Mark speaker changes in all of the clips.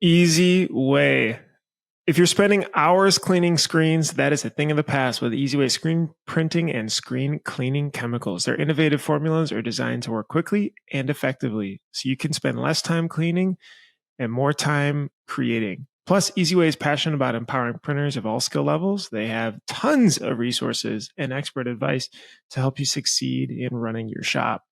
Speaker 1: Easy Way. If you're spending hours cleaning screens, that is a thing of the past with Easy Way screen printing and screen cleaning chemicals. Their innovative formulas are designed to work quickly and effectively, so you can spend less time cleaning and more time creating. Plus, Easy Way is passionate about empowering printers of all skill levels. They have tons of resources and expert advice to help you succeed in running your shop.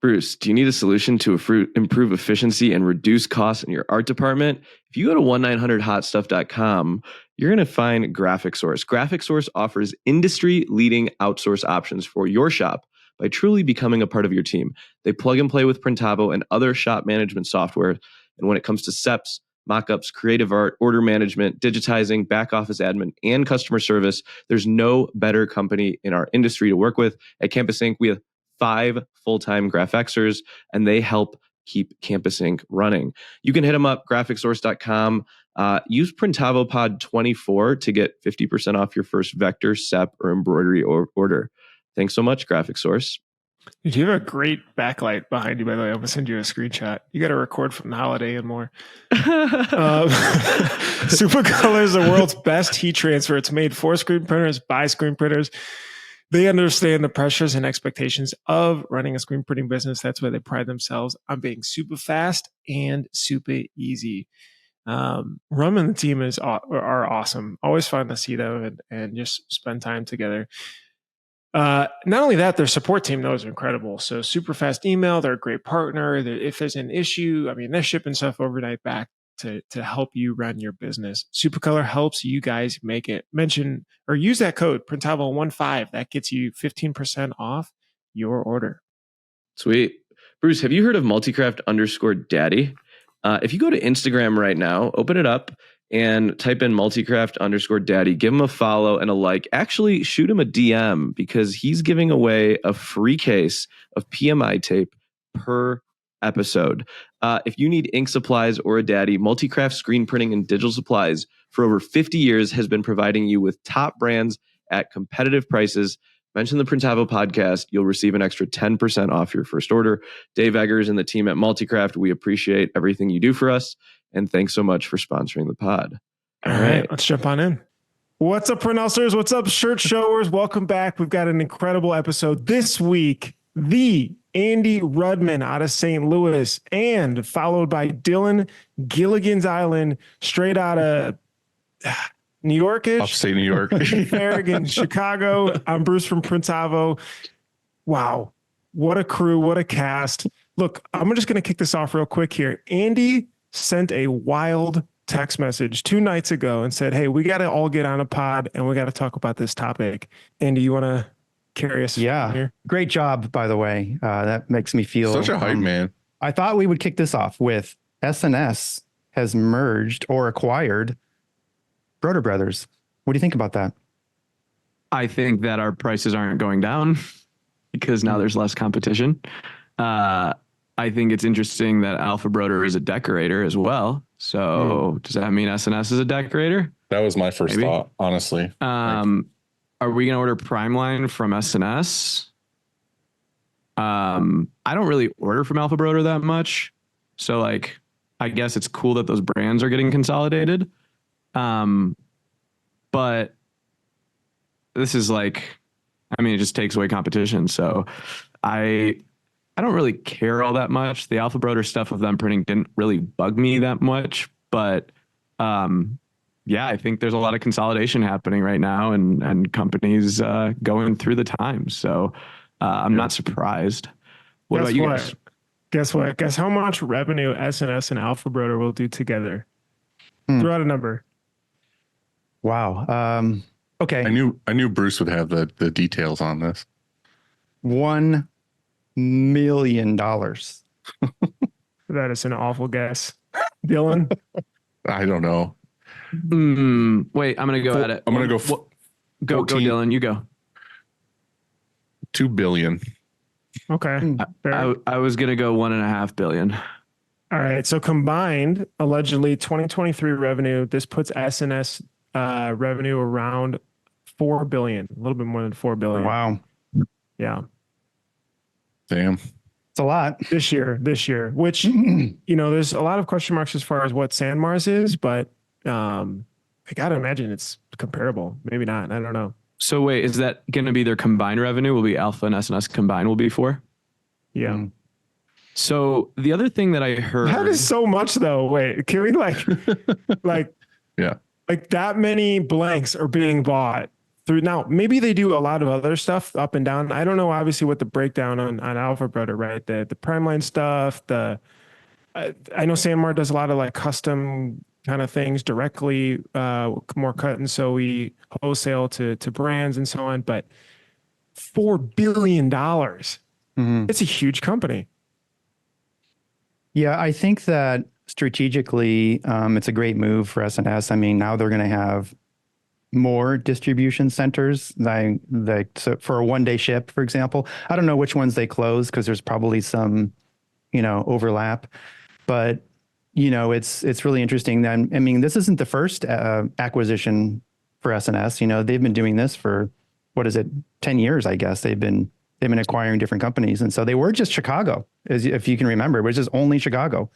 Speaker 2: Bruce, do you need a solution to improve efficiency and reduce costs in your art department? If you go to 1-900hotstuff.com, you're going to find Graphic Source. Graphic Source offers industry-leading outsource options for your shop by truly becoming a part of your team. They plug and play with Printavo and other shop management software. And when it comes to SEPs, mockups, creative art, order management, digitizing, back office admin, and customer service, there's no better company in our industry to work with. At Campus Inc., we have 5 full-time Graphxers, and they help keep Campus Inc. running. You can hit them up, graphicsource.com. Use Printavo Pod 24 to get 50% off your first vector, SEP, or embroidery order. Thanks so much, Graphic Source.
Speaker 1: Dude, you have a great backlight behind you, by the way. I'm going to send you a screenshot. You got to record from the holiday and more. Supercolor is the world's best heat transfer. It's made for screen printers, by screen printers. They understand the pressures and expectations of running a screen printing business. That's why they pride themselves on being super fast and super easy. Rum and the team are awesome. Always fun to see them and just spend time together. Not only that, their support team knows incredible. So super fast email. They're a great partner. If there's an issue, I mean, they're shipping stuff overnight back to help you run your business. Supercolor helps you guys make it. Mention or use that code Printavo15. That gets you 15% off your order.
Speaker 2: Sweet. Bruce, have you heard of multicraft_daddy? If you go to Instagram right now, open it up and type in multicraft_daddy, give him a follow and a like. Actually, shoot him a DM because he's giving away a free case of PMI tape per episode. If you need ink supplies or a daddy, Multicraft Screen Printing and Digital Supplies for over 50 years has been providing you with top brands at competitive prices. Mention the Printavo podcast. You'll receive an extra 10% off your first order. Dave Eggers and the team at Multicraft, we appreciate everything you do for us. And thanks so much for sponsoring the pod.
Speaker 1: All right, let's jump on in. What's up, Printelsers? What's up, shirt showers? Welcome back. We've got an incredible episode this week. The Andy Rudman out of St. Louis, and followed by Dylan Gilligan's Island, straight out of New York-ish.
Speaker 3: Upstate New York.
Speaker 1: Farag in Chicago. I'm Bruce from Printavo. Wow. What a crew. What a cast. Look, I'm just going to kick this off real quick here. Andy sent a wild text message 2 nights ago and said, hey, we got to all get on a pod and we got to talk about this topic. Andy, you want to carry us?
Speaker 4: Yeah.
Speaker 1: Here?
Speaker 4: Great job, by the way. That makes me feel
Speaker 3: such a hype man.
Speaker 4: I thought we would kick this off with SNS has merged or acquired Broder Brothers. What do you think about that?
Speaker 5: I think that our prices aren't going down because now there's less competition. I think it's interesting that Alpha Broder is a decorator as well. So does that mean SNS is a decorator?
Speaker 3: That was my first thought, honestly.
Speaker 5: Are we going to order Primeline from SNS? I don't really order from Alpha Broder that much. So like, I guess it's cool that those brands are getting consolidated. But this is like, I mean, it just takes away competition. So I don't really care all that much. The Alpha Broder stuff of them printing didn't really bug me that much, but yeah, I think there's a lot of consolidation happening right now and companies going through the times. So I'm not surprised. What about you guys?
Speaker 1: Guess what? Guess how much revenue SNS and Alpha Broder will do together? Throw out a number.
Speaker 4: Wow. Okay.
Speaker 3: I knew Bruce would have the details on this.
Speaker 4: $1 million.
Speaker 1: That is an awful guess. Dylan?
Speaker 3: I don't know.
Speaker 5: Wait, I'm going to go at it.
Speaker 3: I'm going to go.
Speaker 5: Go, Dylan. You go.
Speaker 3: $2 billion.
Speaker 1: Okay.
Speaker 5: I was going to go $1.5 billion.
Speaker 1: All right. So combined, allegedly 2023 revenue, this puts SNS revenue around $4 billion, a little bit more than $4 billion.
Speaker 4: Wow.
Speaker 1: Yeah.
Speaker 3: Damn.
Speaker 4: It's a lot.
Speaker 1: this year, which, there's a lot of question marks as far as what Sandmars is, but I gotta imagine it's comparable. Maybe not. I don't know.
Speaker 5: So wait, is that going to be their combined revenue? Will be Alpha and SNS combined will be for?
Speaker 1: Yeah.
Speaker 4: Mm.
Speaker 5: So the other thing that I heard,
Speaker 1: That is so much though. Wait, can we like
Speaker 3: Yeah.
Speaker 1: like that many blanks are being bought through now? Maybe they do a lot of other stuff up and down. I don't know obviously what the breakdown on Alpha Broder, right? The prime line stuff, I know Sanmar does a lot of like custom kind of things directly, more cut and sew wholesale to brands and so on, but $4 billion.
Speaker 4: Mhm.
Speaker 1: It's a huge company.
Speaker 4: Yeah, I think that strategically, it's a great move for SNS. I mean, now they're going to have more distribution centers, so for a one-day ship, for example. I don't know which ones they close because there's probably some, overlap. But it's really interesting. That I mean, this isn't the first acquisition for SNS. They've been doing this for 10 years, I guess. They've been acquiring different companies, and so they were just Chicago, if you can remember. It was just only Chicago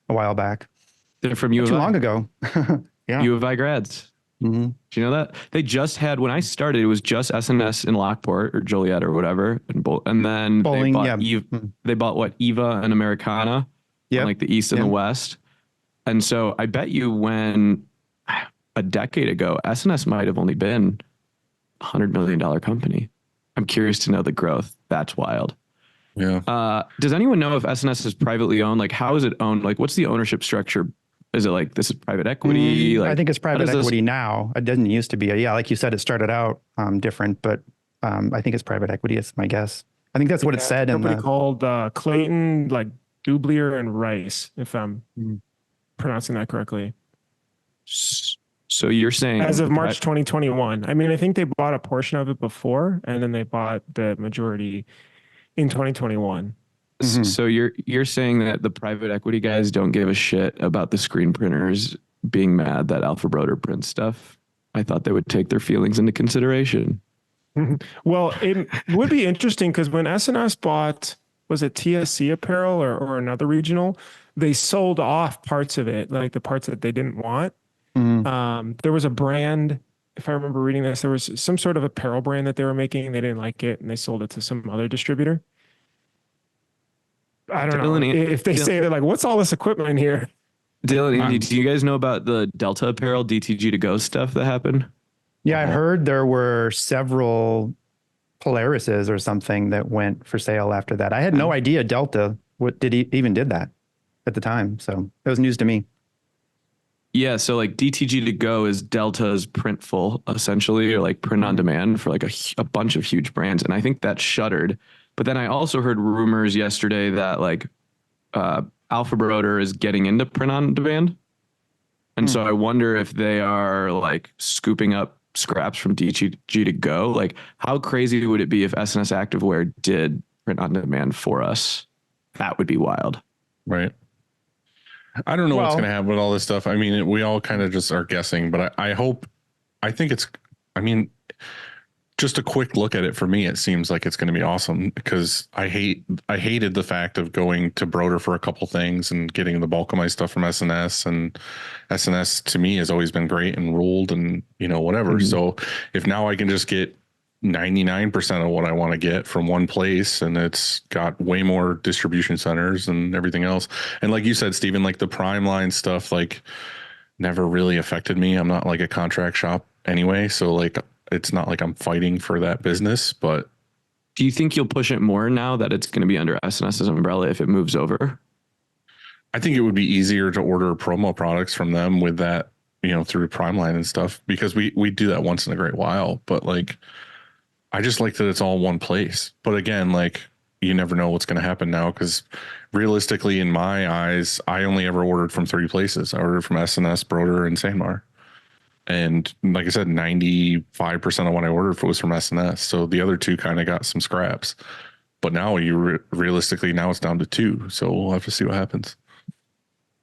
Speaker 4: a while back.
Speaker 5: they're from U
Speaker 4: Not
Speaker 5: of
Speaker 4: too
Speaker 5: I.
Speaker 4: long ago. Yeah.
Speaker 5: U of I grads.
Speaker 4: Mm-hmm.
Speaker 5: Do you know that? They just had, when I started, it was just SNS in Lockport or Joliet or whatever. And then
Speaker 4: Bowling,
Speaker 5: they bought,
Speaker 4: yeah.
Speaker 5: they bought what, Eva and Americana,
Speaker 4: Yeah.
Speaker 5: on like the East and the West. And so I bet you when a decade ago, SNS might have only been $100 million company. I'm curious to know the growth. That's wild.
Speaker 3: Yeah.
Speaker 5: Does anyone know if SNS is privately owned? Like, how is it owned? Like, what's the ownership structure? Is it like this is private equity? Like,
Speaker 4: I think it's private
Speaker 5: does this-
Speaker 4: equity now. It didn't used to be. Yeah, like you said, it started out different, but I think it's private equity. It's my guess. I think that's what it said.
Speaker 1: A
Speaker 4: In
Speaker 1: company
Speaker 4: the,
Speaker 1: called Clayton, like Dublier and Rice, if I'm
Speaker 4: Mm.
Speaker 1: pronouncing that correctly.
Speaker 5: So you're saying
Speaker 1: As of March 2021. I mean, I think they bought a portion of it before, and then they bought the majority in 2021.
Speaker 4: Mhm.
Speaker 5: So you're saying that the private equity guys don't give a shit about the screen printers being mad that Alpha Broder prints stuff? I thought they would take their feelings into consideration.
Speaker 1: Well, it would be interesting because when SNS bought, was it TSC Apparel or another regional, they sold off parts of it, like the parts that they didn't want.
Speaker 4: Mhm.
Speaker 1: There was a brand, if I remember reading this, there was some sort of apparel brand that they were making. They didn't like it and they sold it to some other distributor. I don't know if they say they're like, what's all this equipment in here?
Speaker 5: Dylan, Andy, do you guys know about the Delta Apparel DTG to go stuff that happened?
Speaker 4: Yeah, I heard there were several Polarises or something that went for sale after that. I had no idea Delta even did that at the time, so it was news to me.
Speaker 5: Yeah, so like DTG to go is Delta's Printful, essentially, or like print on demand for like a bunch of huge brands, and I think that shuttered. But then I also heard rumors yesterday that like Alpha Broder is getting into print on demand, and so I wonder if they are like scooping up scraps from DTG to go. Like, how crazy would it be if SNS Activewear did print on demand for us? That would be wild.
Speaker 3: Right. I don't know what's going to happen with all this stuff. I mean, we all kind of just are guessing, but I think it's, I mean, just a quick look at it for me, it seems like it's going to be awesome because I hated the fact of going to Broder for a couple things and getting the bulk of my stuff from SNS, and SNS to me has always been great and ruled and, whatever.
Speaker 4: Mm-hmm.
Speaker 3: So if now I can just get 99% of what I want to get from one place, and it's got way more distribution centers and everything else. And like you said, Stephen, like the prime line stuff, like never really affected me. I'm not like a contract shop anyway. So like, it's not like I'm fighting for that business, but
Speaker 5: do you think you'll push it more now that it's going to be under SNS's umbrella if it moves over?
Speaker 3: I think it would be easier to order promo products from them with that, through Primeline and stuff, because we do that once in a great while. But like, I just like that it's all one place. But again, like you never know what's going to happen now, because realistically, in my eyes, I only ever ordered from 3 places. I ordered from SNS, Broder, and Sanmar. And like I said, 95% of what I ordered was from SNS. So the other 2 kind of got some scraps. But now realistically, now it's down to 2. So we'll have to see what happens.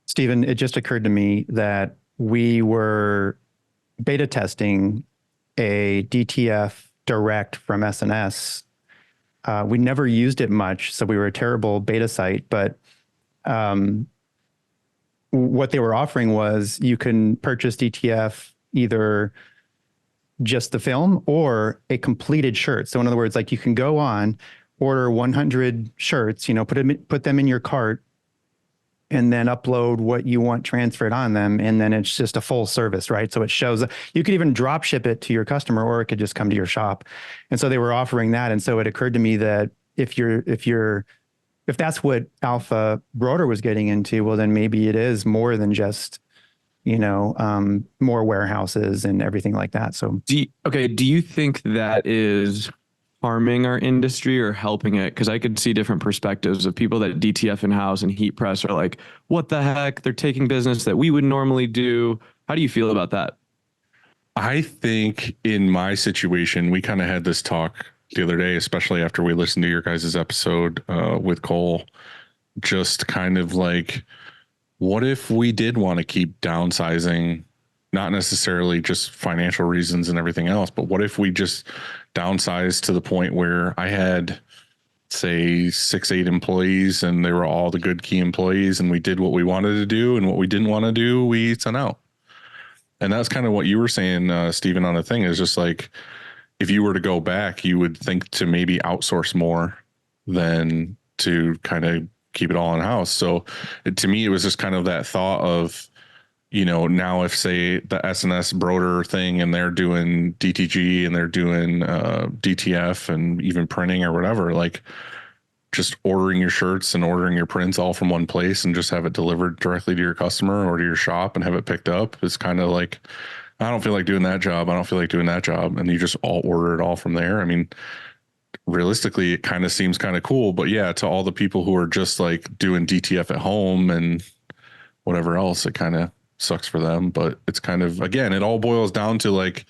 Speaker 4: Stephen, it just occurred to me that we were beta testing a DTF direct from SNS We never used it much, so we were a terrible beta site. But what they were offering was you can purchase DTF either just the film or a completed shirt. So in other words, like you can go on, order 100 shirts, put them in your cart, and then upload what you want transferred on them. And then it's just a full service, right? So it shows, you could even drop ship it to your customer, or it could just come to your shop. And so they were offering that. And so it occurred to me that if that's what Alpha Broder was getting into, well, then maybe it is more than just, more warehouses and everything like that. So
Speaker 5: do you think that is harming our industry or helping it? Because I could see different perspectives of people that DTF in-house and heat press are like, what the heck? They're taking business that we would normally do. How do you feel about that?
Speaker 3: I think in my situation, we kind of had this talk the other day, especially after we listened to your guys' episode with Cole, just kind of like, what if we did want to keep downsizing, not necessarily just financial reasons and everything else, but what if we just downsized to the point where I had, say, 6-8 employees and they were all the good key employees, and we did what we wanted to do, and what we didn't want to do, we sent out. And that's kind of what you were saying, Stephen, on the thing is just like, if you were to go back, you would think to maybe outsource more than to kind of keep it all in house. So to me, it was just kind of that thought of, now if say the S&S Broder thing and they're doing DTG and they're doing DTF and even printing or whatever, like just ordering your shirts and ordering your prints all from one place and just have it delivered directly to your customer or to your shop and have it picked up is kind of like, I don't feel like doing that job. I don't feel like doing that job. And you just all order it all from there. I mean, realistically, it kind of seems kind of cool, but yeah, to all the people who are just like doing DTF at home and whatever else, it kind of sucks for them. But it's kind of, again, it all boils down to like,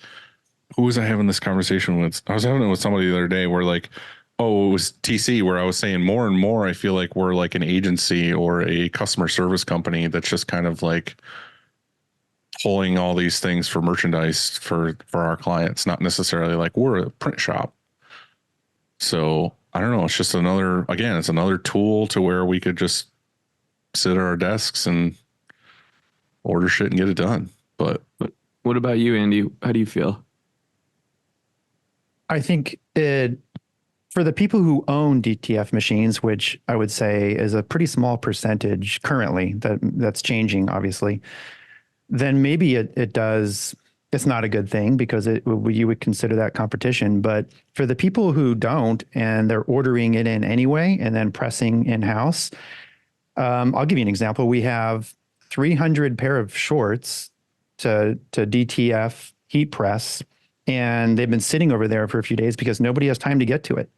Speaker 3: who was I having this conversation with? I was having it with somebody the other day where like, oh, it was TC, where I was saying more and more, I feel like we're like an agency or a customer service company that's just kind of like pulling all these things for merchandise for our clients, not necessarily like we're a print shop. So I don't know. It's just it's another tool to where we could just sit at our desks and order shit and get it done. But
Speaker 5: what about you, Andy? How do you feel?
Speaker 4: I think for the people who own DTF machines, which I would say is a pretty small percentage currently, that's changing, obviously, then maybe it does. It's not a good thing because you would consider that competition. But for the people who don't and they're ordering it in anyway and then pressing in-house, I'll give you an example. We have 300 pair of shorts to DTF heat press, and they've been sitting over there for a few days because nobody has time to get to it.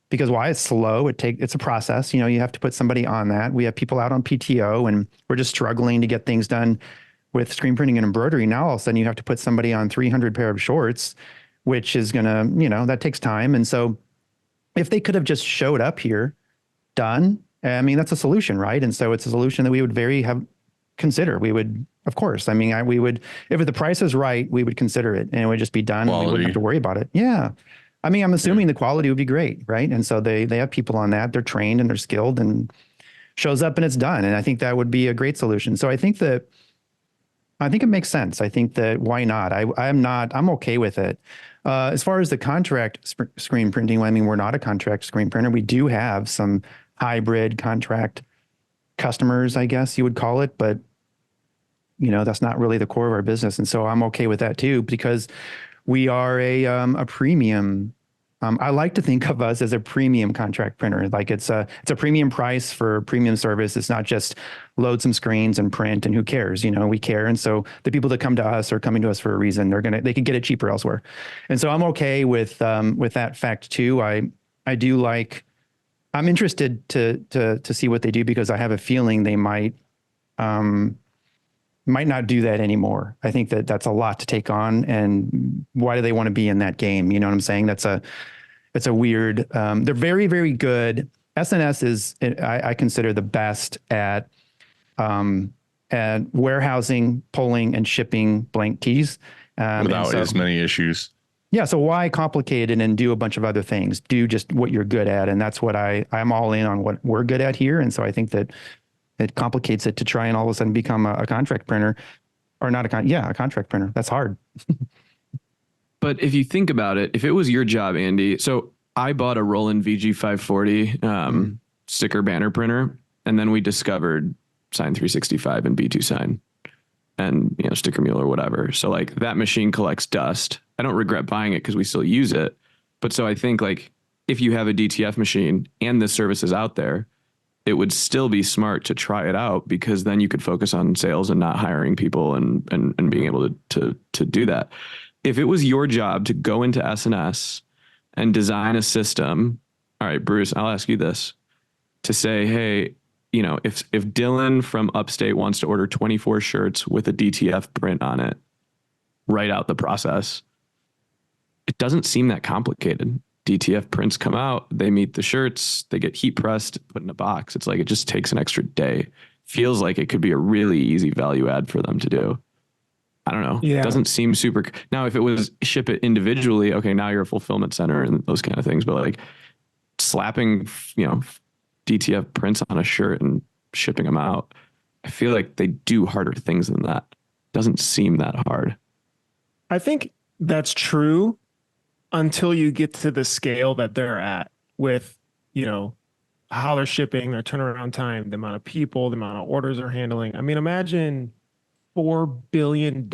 Speaker 4: Because why? It's slow. It's a process. You have to put somebody on that. We have people out on PTO, and we're just struggling to get things done with screen printing and embroidery. Now all of a sudden you have to put somebody on 300 pair of shorts, which is gonna, that takes time. And so if they could have just showed up here, done, I mean, that's a solution, right? And so it's a solution that we would consider. We would, of course, I mean, we would, if the price is right, we would consider it and it would just be done.
Speaker 3: Quality.
Speaker 4: We wouldn't have to worry about it. Yeah. I mean, I'm assuming the quality would be great, right? And so they have people on that, they're trained and they're skilled and shows up and it's done. And I think that would be a great solution. So I think it makes sense. I think that why not? I'm okay with it. As far as the contract screen printing, I mean, we're not a contract screen printer. We do have some hybrid contract customers, I guess you would call it, but that's not really the core of our business. And so I'm okay with that too, because we are a premium. I like to think of us as a premium contract printer. Like it's a premium price for premium service. It's not just load some screens and print and who cares, we care. And so the people that come to us are coming to us for a reason. They could get it cheaper elsewhere. And so I'm okay with that fact too. I do like, I'm interested to see what they do because I have a feeling they might not do that anymore. I think that's a lot to take on. And why do they want to be in that game? You know what I'm saying? It's a weird, they're very, very good. SNS is, I consider the best at warehousing, pulling and shipping blank keys.
Speaker 3: Without as many issues.
Speaker 4: Yeah. So why complicate it and do a bunch of other things? Do just what you're good at. And that's what I'm all in on what we're good at here. And so I think that it complicates it to try and all of a sudden become a contract printer or not a contract printer. That's hard.
Speaker 5: But if you think about it, if it was your job, Andy, so I bought a Roland VG540 sticker banner printer, and then we discovered Sign 365 and B2 Sign and, you know, Sticker Mule or whatever. So like that machine collects dust. I don't regret buying it because we still use it. But so I think like if you have a DTF machine and this service is out there, it would still be smart to try it out, because then you could focus on sales and not hiring people and being able to do that. If it was your job to go into SNS and design a system, all right, Bruce, I'll ask you this, to say, hey, you know, if Dylan from Upstate wants to order 24 shirts with a DTF print on it, write out the process. It doesn't seem that complicated. DTF prints come out, they meet the shirts, they get heat pressed, put in a box. It's like, it just takes an extra day. Feels like it could be a really easy value add for them to do. I don't know.
Speaker 1: Yeah.
Speaker 5: It doesn't seem super. Now, if it was ship it individually, okay, now you're a fulfillment center and those kind of things. But like slapping, you know, DTF prints on a shirt and shipping them out, I feel like they do harder things than that. Doesn't seem that hard.
Speaker 1: I think that's true until you get to the scale that they're at with, you know, how they're shipping, their turnaround time, the amount of people, the amount of orders they're handling. I mean, imagine $4 billion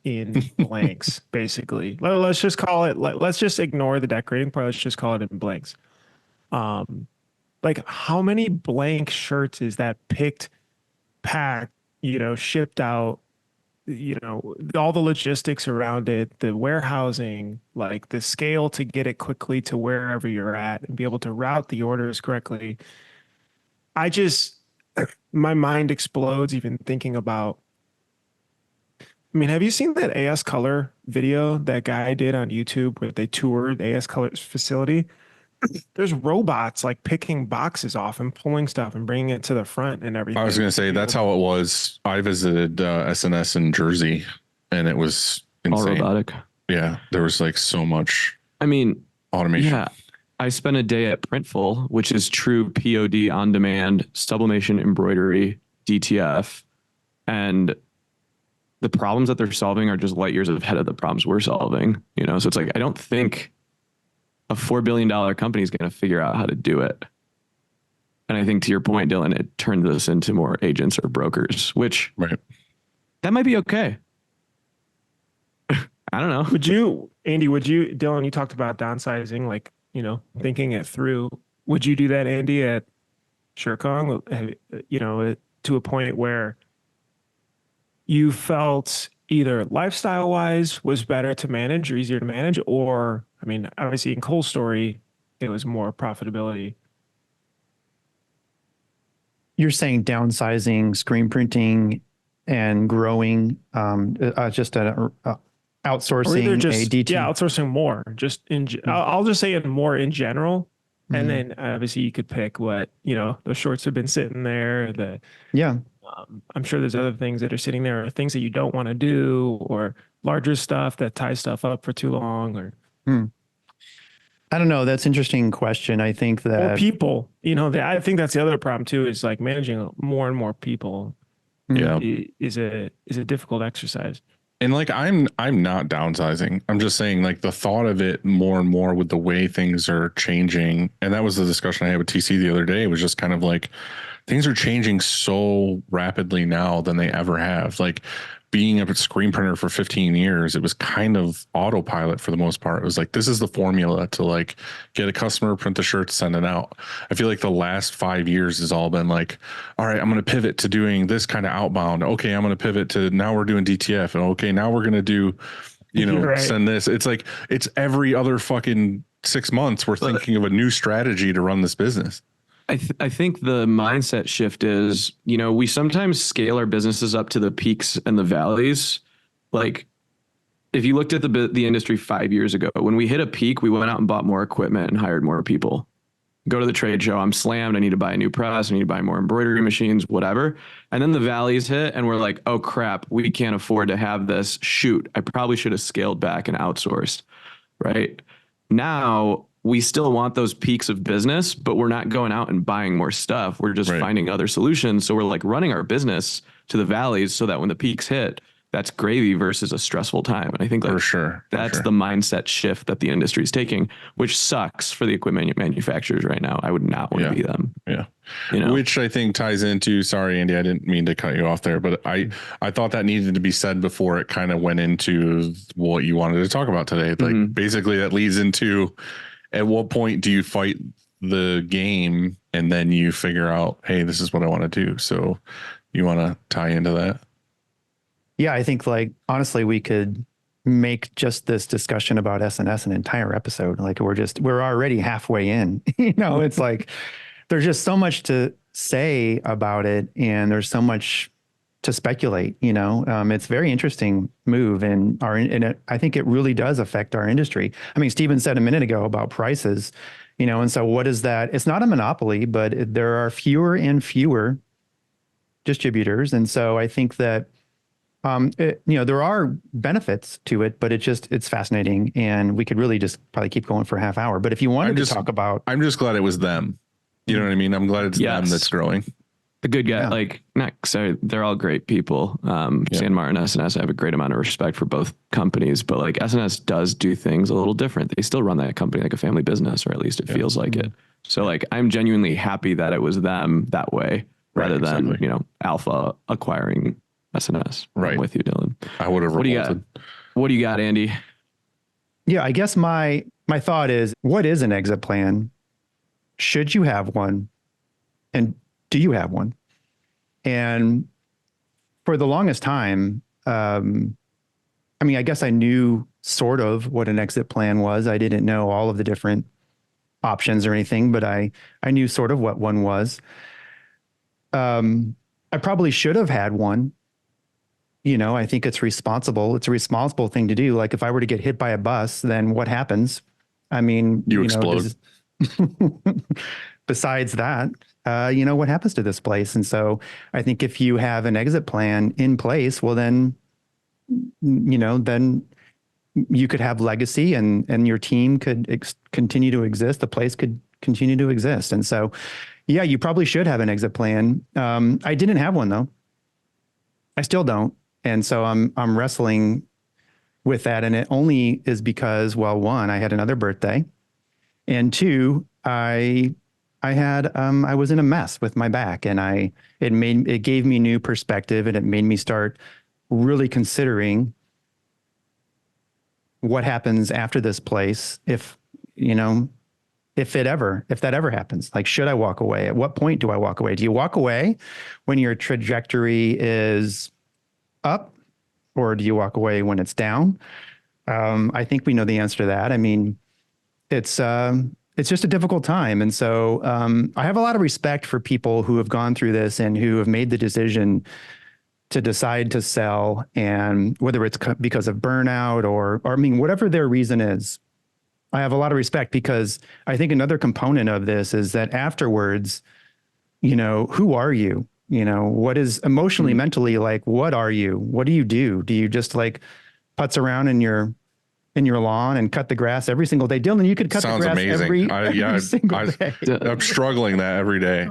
Speaker 1: in blanks, basically. Let's just call it, let's just ignore the decorating part. Let's just call it in blanks. Like how many blank shirts is that picked, packed, you know, shipped out, you know, all the logistics around it, the warehousing, like the scale to get it quickly to wherever you're at and be able to route the orders correctly. My mind explodes even thinking about, I mean, have you seen that AS Color video that guy did on YouTube where they toured AS Color's facility? There's robots like picking boxes off and pulling stuff and bringing it to the front and everything.
Speaker 3: I was going to say that's how it was. I visited SNS in Jersey, and it was insane.
Speaker 5: All robotic.
Speaker 3: Yeah, there was like so much.
Speaker 5: I mean,
Speaker 3: automation.
Speaker 5: Yeah, I spent a day at Printful, which is true POD on demand, sublimation, embroidery, DTF, and the problems that they're solving are just light years ahead of the problems we're solving. You know, so it's like I don't think a $4 billion company is going to figure out how to do it. And I think to your point, Dylan, it turned this into more agents or brokers, which that might be okay. I don't know.
Speaker 1: Dylan, you talked about downsizing, like, you know, thinking it through. Would you do that, Andy, at SureCon, you know, to a point where you felt either lifestyle wise was better to manage or easier to manage, or, I mean, obviously in Cole's story, it was more profitability.
Speaker 4: You're saying downsizing, screen printing, and growing, just outsourcing
Speaker 1: just,
Speaker 4: a DT.
Speaker 1: Yeah, outsourcing more. Just I'll just say it more in general, and then obviously you could pick what, you know, the shorts have been sitting there. I'm sure there's other things that are sitting there, or things that you don't want to do, or larger stuff that ties stuff up for too long, or.
Speaker 4: I don't know. That's an interesting question. I think that
Speaker 1: or people, you know, I think that's the other problem too, is like managing more and more people.
Speaker 3: Yeah,
Speaker 1: is a difficult exercise.
Speaker 3: And like I'm not downsizing. I'm just saying, like, the thought of it more and more with the way things are changing, and that was the discussion I had with TC the other day. It was just kind of like things are changing so rapidly now than they ever have. Like being a screen printer for 15 years, it was kind of autopilot for the most part. It was like, this is the formula to like get a customer, print the shirt, send it out. I feel like the last 5 years has all been like, all right, I'm going to pivot to doing this kind of outbound. Okay, I'm going to pivot to now we're doing DTF. And okay, now we're going to do, you know, send this. It's like, it's every other fucking 6 months we're thinking of a new strategy to run this business.
Speaker 5: I think the mindset shift is, you know, we sometimes scale our businesses up to the peaks and the valleys. Like if you looked at the industry 5 years ago, when we hit a peak, we went out and bought more equipment and hired more people. Go to the trade show, I'm slammed. I need to buy a new press. I need to buy more embroidery machines, whatever. And then the valleys hit and we're like, oh crap, we can't afford to have this. Shoot, I probably should have scaled back and outsourced. right? Now we still want those peaks of business, but we're not going out and buying more stuff. We're just
Speaker 3: Right.
Speaker 5: finding other solutions. So we're like running our business to the valleys so that when the peaks hit, that's gravy versus a stressful time. And I think like
Speaker 3: For sure.
Speaker 5: that's the mindset shift that the industry is taking, which sucks for the equipment manufacturers right now. I would not want to be them.
Speaker 3: Yeah.
Speaker 5: You know?
Speaker 3: Which I think ties into, sorry, Andy, I didn't mean to cut you off there, but I thought that needed to be said before it kind of went into what you wanted to talk about today. Like basically that leads into, at what point do you fight the game and then you figure out, hey, this is what I want to do. So you want to tie into that?
Speaker 4: Yeah, I think like honestly, we could make just this discussion about SNS an entire episode. Like we're already halfway in. You know, it's like there's just so much to say about it, and there's so much to speculate. You know, it's a very interesting move, and I think it really does affect our industry. I mean, Steven said a minute ago about prices. You know, and so what is that? It's not a monopoly, but there are fewer and fewer distributors, and so I think that. There are benefits to it, but it's fascinating, and we could really just probably keep going for a half hour. But if you wanted to talk about,
Speaker 3: I'm just glad it was them. You know what I mean? I'm glad it's them that's growing.
Speaker 5: The good guy, like not sorry, they're all great people. San Martin, SNS, I have a great amount of respect for both companies, but like SNS does do things a little different. They still run that company like a family business, or at least it feels like it. So like I'm genuinely happy that it was them that way rather than Alpha acquiring SNS.
Speaker 3: Right.
Speaker 5: I'm with you, Dylan.
Speaker 3: I would have revolted.
Speaker 5: What do you got, Andy?
Speaker 4: Yeah, I guess my thought is, what is an exit plan? Should you have one? And do you have one? And for the longest time, I mean, I guess I knew sort of what an exit plan was. I didn't know all of the different options or anything, but I knew sort of what one was. I probably should have had one. You know, I think it's responsible. It's a responsible thing to do. Like if I were to get hit by a bus, then what happens? I mean,
Speaker 3: you explode.
Speaker 4: Besides that, what happens to this place? And so I think if you have an exit plan in place, well, then you could have legacy and your team could continue to exist. The place could continue to exist. And so, yeah, you probably should have an exit plan. I didn't have one though. I still don't. And so I'm wrestling with that. And it only is because, well, one, I had another birthday, and two, I was in a mess with my back, and it gave me new perspective, and it made me start really considering what happens after this place. If that ever happens, like, should I walk away? At what point do I walk away? Do you walk away when your trajectory is up, or do you walk away when it's down? I think we know the answer to that. I mean, it's just a difficult time. And so I have a lot of respect for people who have gone through this and who have made the decision to decide to sell, and whether it's because of burnout or I mean, whatever their reason is, I have a lot of respect, because I think another component of this is that afterwards, who are you? What is emotionally, mentally, like, what are you? What do you do? Do you just like putz around in your lawn and cut the grass every single day? Dylan, you could cut the grass every single day.
Speaker 3: I'm struggling that every day.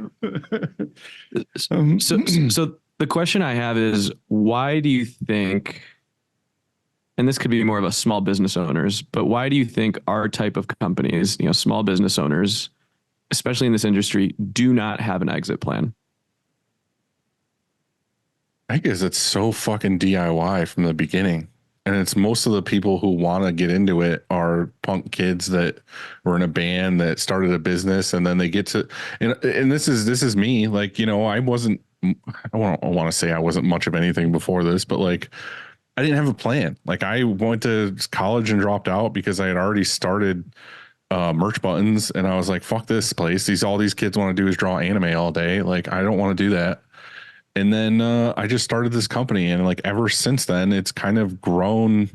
Speaker 5: So the question I have is, why do you think, and this could be more of a small business owners, but why do you think our type of companies, small business owners, especially in this industry, do not have an exit plan?
Speaker 3: I guess it's so fucking DIY from the beginning. And it's most of the people who want to get into it are punk kids that were in a band that started a business, and then they get to, and this is me. Like, I don't want to say I wasn't much of anything before this, but like, I didn't have a plan. Like, I went to college and dropped out because I had already started merch buttons, and I was like, fuck this place. All these kids want to do is draw anime all day. Like, I don't want to do that. And then I just started this company, and like ever since then, it's kind of grown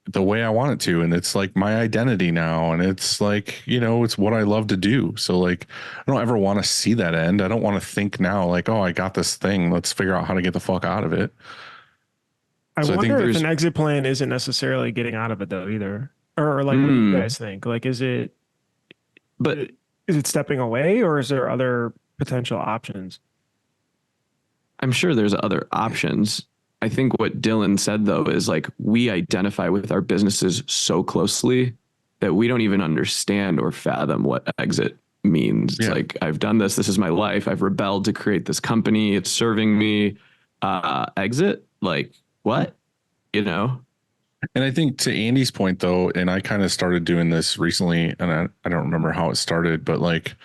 Speaker 3: the way I want it to. And it's like my identity now. And it's like, it's what I love to do. So like, I don't ever want to see that end. I don't want to think now like, oh, I got this thing. Let's figure out how to get the fuck out of it.
Speaker 1: I wonder if an exit plan isn't necessarily getting out of it though either. Or like, what do you guys think? Like,
Speaker 5: But
Speaker 1: is it stepping away, or is there other potential options?
Speaker 5: I'm sure there's other options. I think what Dylan said though is like we identify with our businesses so closely that we don't even understand or fathom what exit means. It's like, I've done this. This is my life. I've rebelled to create this company. It's serving me. Exit? Like what? You know?
Speaker 3: And I think to Andy's point though, and I kind of started doing this recently, and I don't remember how it started, but like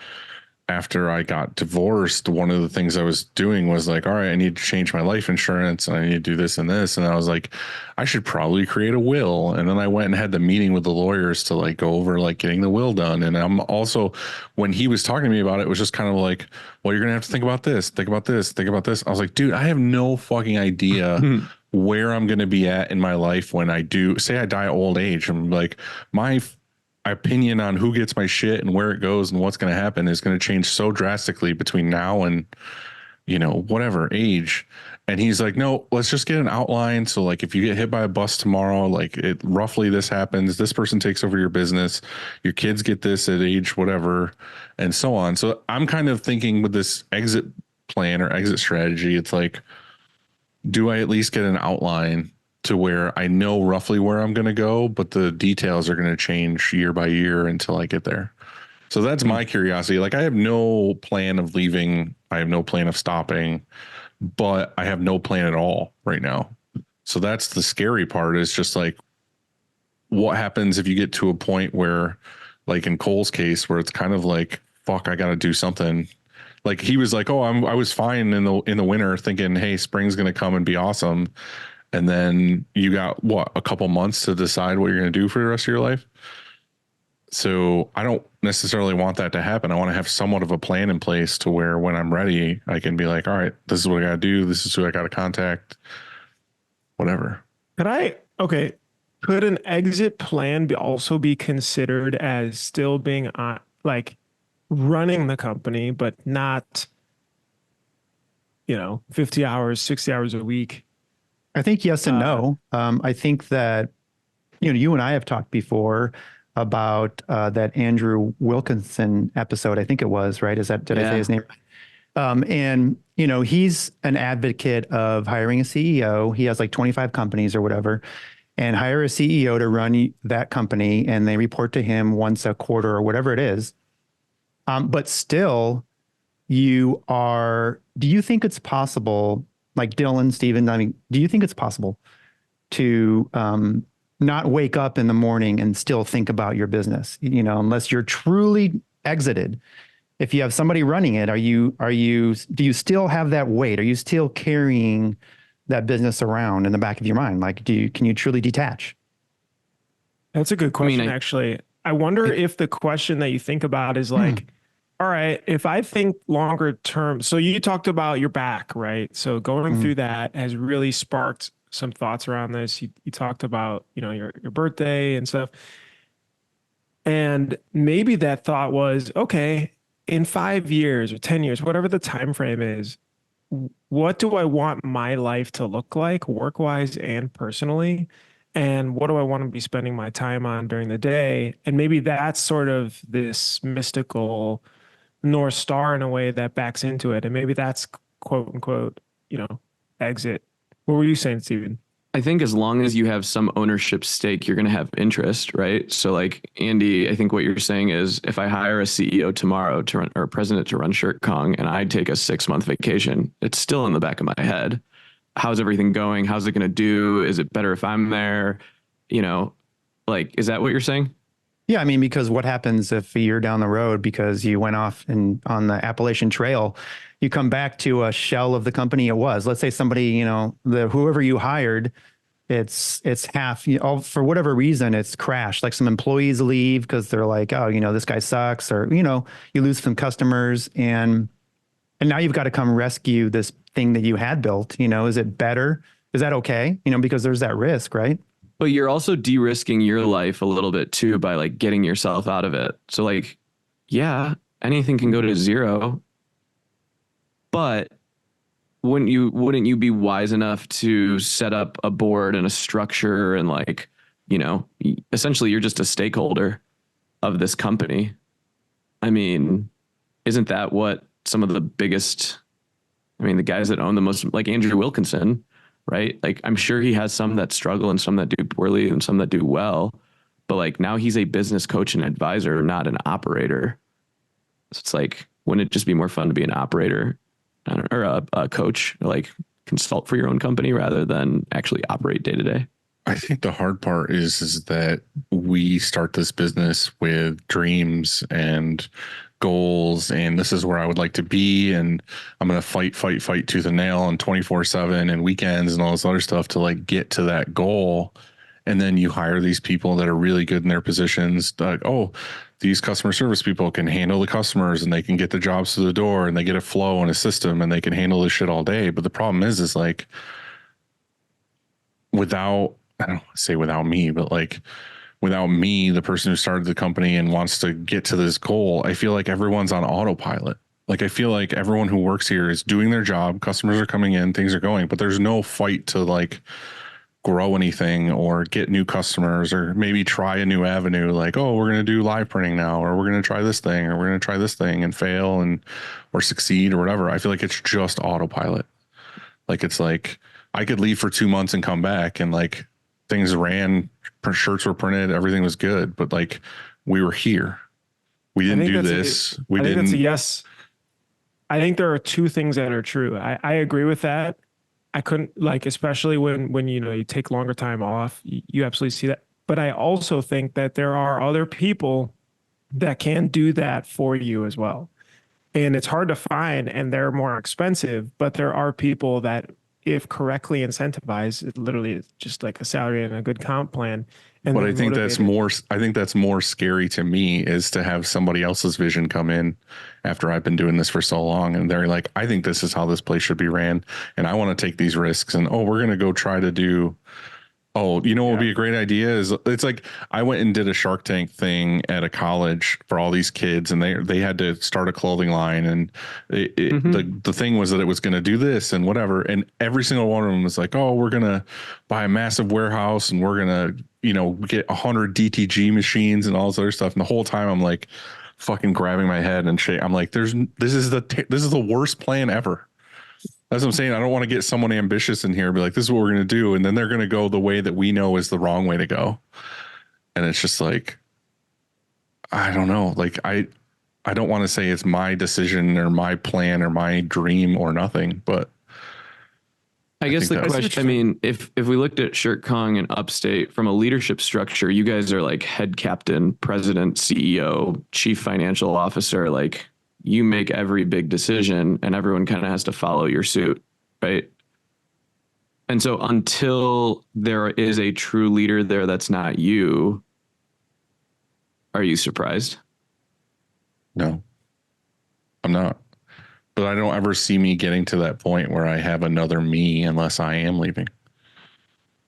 Speaker 3: after I got divorced, one of the things I was doing was like, all right, I need to change my life insurance and I need to do this and this. And I was like, I should probably create a will. And then I went and had the meeting with the lawyers to like go over like getting the will done. And I'm also, when he was talking to me about it, it was just kind of like, well, you're going to have to think about this, think about this, think about this. I was like, dude, I have no fucking idea where I'm going to be at in my life when I do say I die at old age. I'm like, my opinion on who gets my shit and where it goes and what's going to happen is going to change so drastically between now and, you know, whatever age. And he's like, no, let's just get an outline. So like, if you get hit by a bus tomorrow, like it roughly this happens, this person takes over your business, your kids get this at age, whatever, and so on. So I'm kind of thinking with this exit plan or exit strategy, it's like, do I at least get an outline to where I know roughly where I'm going to go, but the details are going to change year by year until I get there. So that's my curiosity. Like I have no plan of leaving. I have no plan of stopping, but I have no plan at all right now. So that's the scary part, is just like, what happens if you get to a point where, like in Cole's case, where it's kind of like, fuck, I got to do something. Like he was like, oh, I was fine in the winter thinking, hey, spring's going to come and be awesome. And then you got what, a couple months to decide what you're going to do for the rest of your life. So I don't necessarily want that to happen. I want to have somewhat of a plan in place to where when I'm ready, I can be like, all right, this is what I got to do. This is who I got to contact, whatever.
Speaker 1: Could an exit plan also be considered as still being on, like running the company, but not, 50 hours, 60 hours a week?
Speaker 4: I think yes and no. I think that, you and I have talked before about that Andrew Wilkinson episode. I think it was, right? Did I say his name? And, he's an advocate of hiring a CEO. He has like 25 companies or whatever, and hire a CEO to run that company. And they report to him once a quarter or whatever it is. But still, do you think it's possible, like Dylan, Steven, I mean, do you think it's possible to not wake up in the morning and still think about your business, unless you're truly exited? If you have somebody running it, do you still have that weight? Are you still carrying that business around in the back of your mind? Like, can you truly detach?
Speaker 1: That's a good question, actually. I wonder if the question that you think about is like, all right, if I think longer term, so you talked about your back, right? So going through that has really sparked some thoughts around this. You talked about, your birthday and stuff. And maybe that thought was, okay, in 5 years or 10 years, whatever the time frame is, what do I want my life to look like, work-wise and personally? And what do I want to be spending my time on during the day? And maybe that's sort of this mystical North Star in a way that backs into it. And maybe that's quote unquote, exit. What were you saying, Steven?
Speaker 5: I think as long as you have some ownership stake, you're going to have interest, right? So like Andy, I think what you're saying is if I hire a CEO tomorrow to run, or a president to run ShirtKong, and I take a 6-month vacation, it's still in the back of my head. How's everything going? How's it going to do? Is it better if I'm there? Like, is that what you're saying?
Speaker 4: Yeah, I mean, because what happens if a year down the road, because you went off on the Appalachian Trail, you come back to a shell of the company it was? Let's say somebody, whoever you hired, it's half, for whatever reason, it's crashed. Like some employees leave because they're like, oh, this guy sucks, or, you lose some customers, and now you've got to come rescue this thing that you had built. Is it better? Is that okay? Because there's that risk, right?
Speaker 5: But you're also de-risking your life a little bit too by like getting yourself out of it. So like, yeah, anything can go to zero, but wouldn't you be wise enough to set up a board and a structure and like, essentially you're just a stakeholder of this company. I mean, isn't that what some of the biggest, the guys that own the most, like Andrew Wilkinson, right? Like, I'm sure he has some that struggle and some that do poorly and some that do well, but like now he's a business coach and advisor, not an operator. So it's like, wouldn't it just be more fun to be an operator or a coach, like consult for your own company rather than actually operate day to day?
Speaker 3: I think the hard part is that we start this business with dreams and goals, and this is where I would like to be, and I'm going to fight tooth and nail and 24/7 and weekends and all this other stuff to like get to that goal. And then you hire these people that are really good in their positions. Like, oh, these customer service people can handle the customers and they can get the jobs to the door and they get a flow and a system and they can handle this shit all day. But the problem is like, I don't say without me, but like without me, the person who started the company and wants to get to this goal, I feel like everyone's on autopilot. Like, I feel like everyone who works here is doing their job. Customers are coming in, things are going, but there's no fight to like grow anything or get new customers or maybe try a new avenue. Like, oh, we're going to do live printing now, or we're going to try this thing, or we're going to try this thing and fail or succeed or whatever. I feel like it's just autopilot. Like, it's like I could leave for 2 months and come back and like things ran, shirts were printed, everything was good, but like we were here. We didn't do this.
Speaker 1: I think that's a yes. I think there are two things that are true. I agree with that. I couldn't, like, especially when you take longer time off, you absolutely see that. But I also think that there are other people that can do that for you as well. And it's hard to find and they're more expensive, but there are people that, if correctly incentivized, it literally is just like a salary and a good comp plan. And
Speaker 3: but I think that's more scary to me, is to have somebody else's vision come in after I've been doing this for so long. And they're like, I think this is how this place should be ran. And I want to take these risks, and, oh, we're going to go try to do, oh, what would be a great idea is, it's like I went and did a Shark Tank thing at a college for all these kids, and they had to start a clothing line, and the thing was that it was going to do this and whatever, and every single one of them was like, oh, we're going to buy a massive warehouse and we're going to get 100 DTG machines and all this other stuff. And the whole time I'm like fucking grabbing my head and shit. I'm like, this is the worst plan ever. That's what I'm saying. I don't want to get someone ambitious in here and be like, this is what we're going to do, and then they're going to go the way that we know is the wrong way to go. And it's just like, I don't know. Like, I don't want to say it's my decision or my plan or my dream or nothing, but
Speaker 5: I guess the question, if we looked at Shirt Kong and Upstate from a leadership structure, you guys are like head captain, president, CEO, chief financial officer. Like, you make every big decision and everyone kind of has to follow your suit, right? And so until there is a true leader there that's not you, are you surprised?
Speaker 3: No, I'm not. But I don't ever see me getting to that point where I have another me unless I am leaving.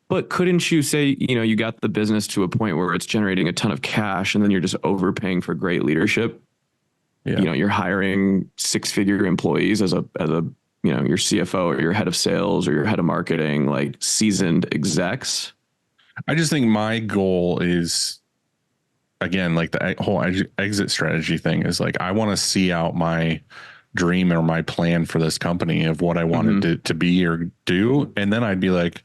Speaker 5: But couldn't you say, you got the business to a point where it's generating a ton of cash and then you're just overpaying for great leadership? Yeah. You're hiring 6-figure employees as a your CFO or your head of sales or your head of marketing, like seasoned execs.
Speaker 3: I just think my goal is, again, like the whole exit strategy thing is like, I want to see out my dream or my plan for this company of what I wanted to be or do. And then I'd be like,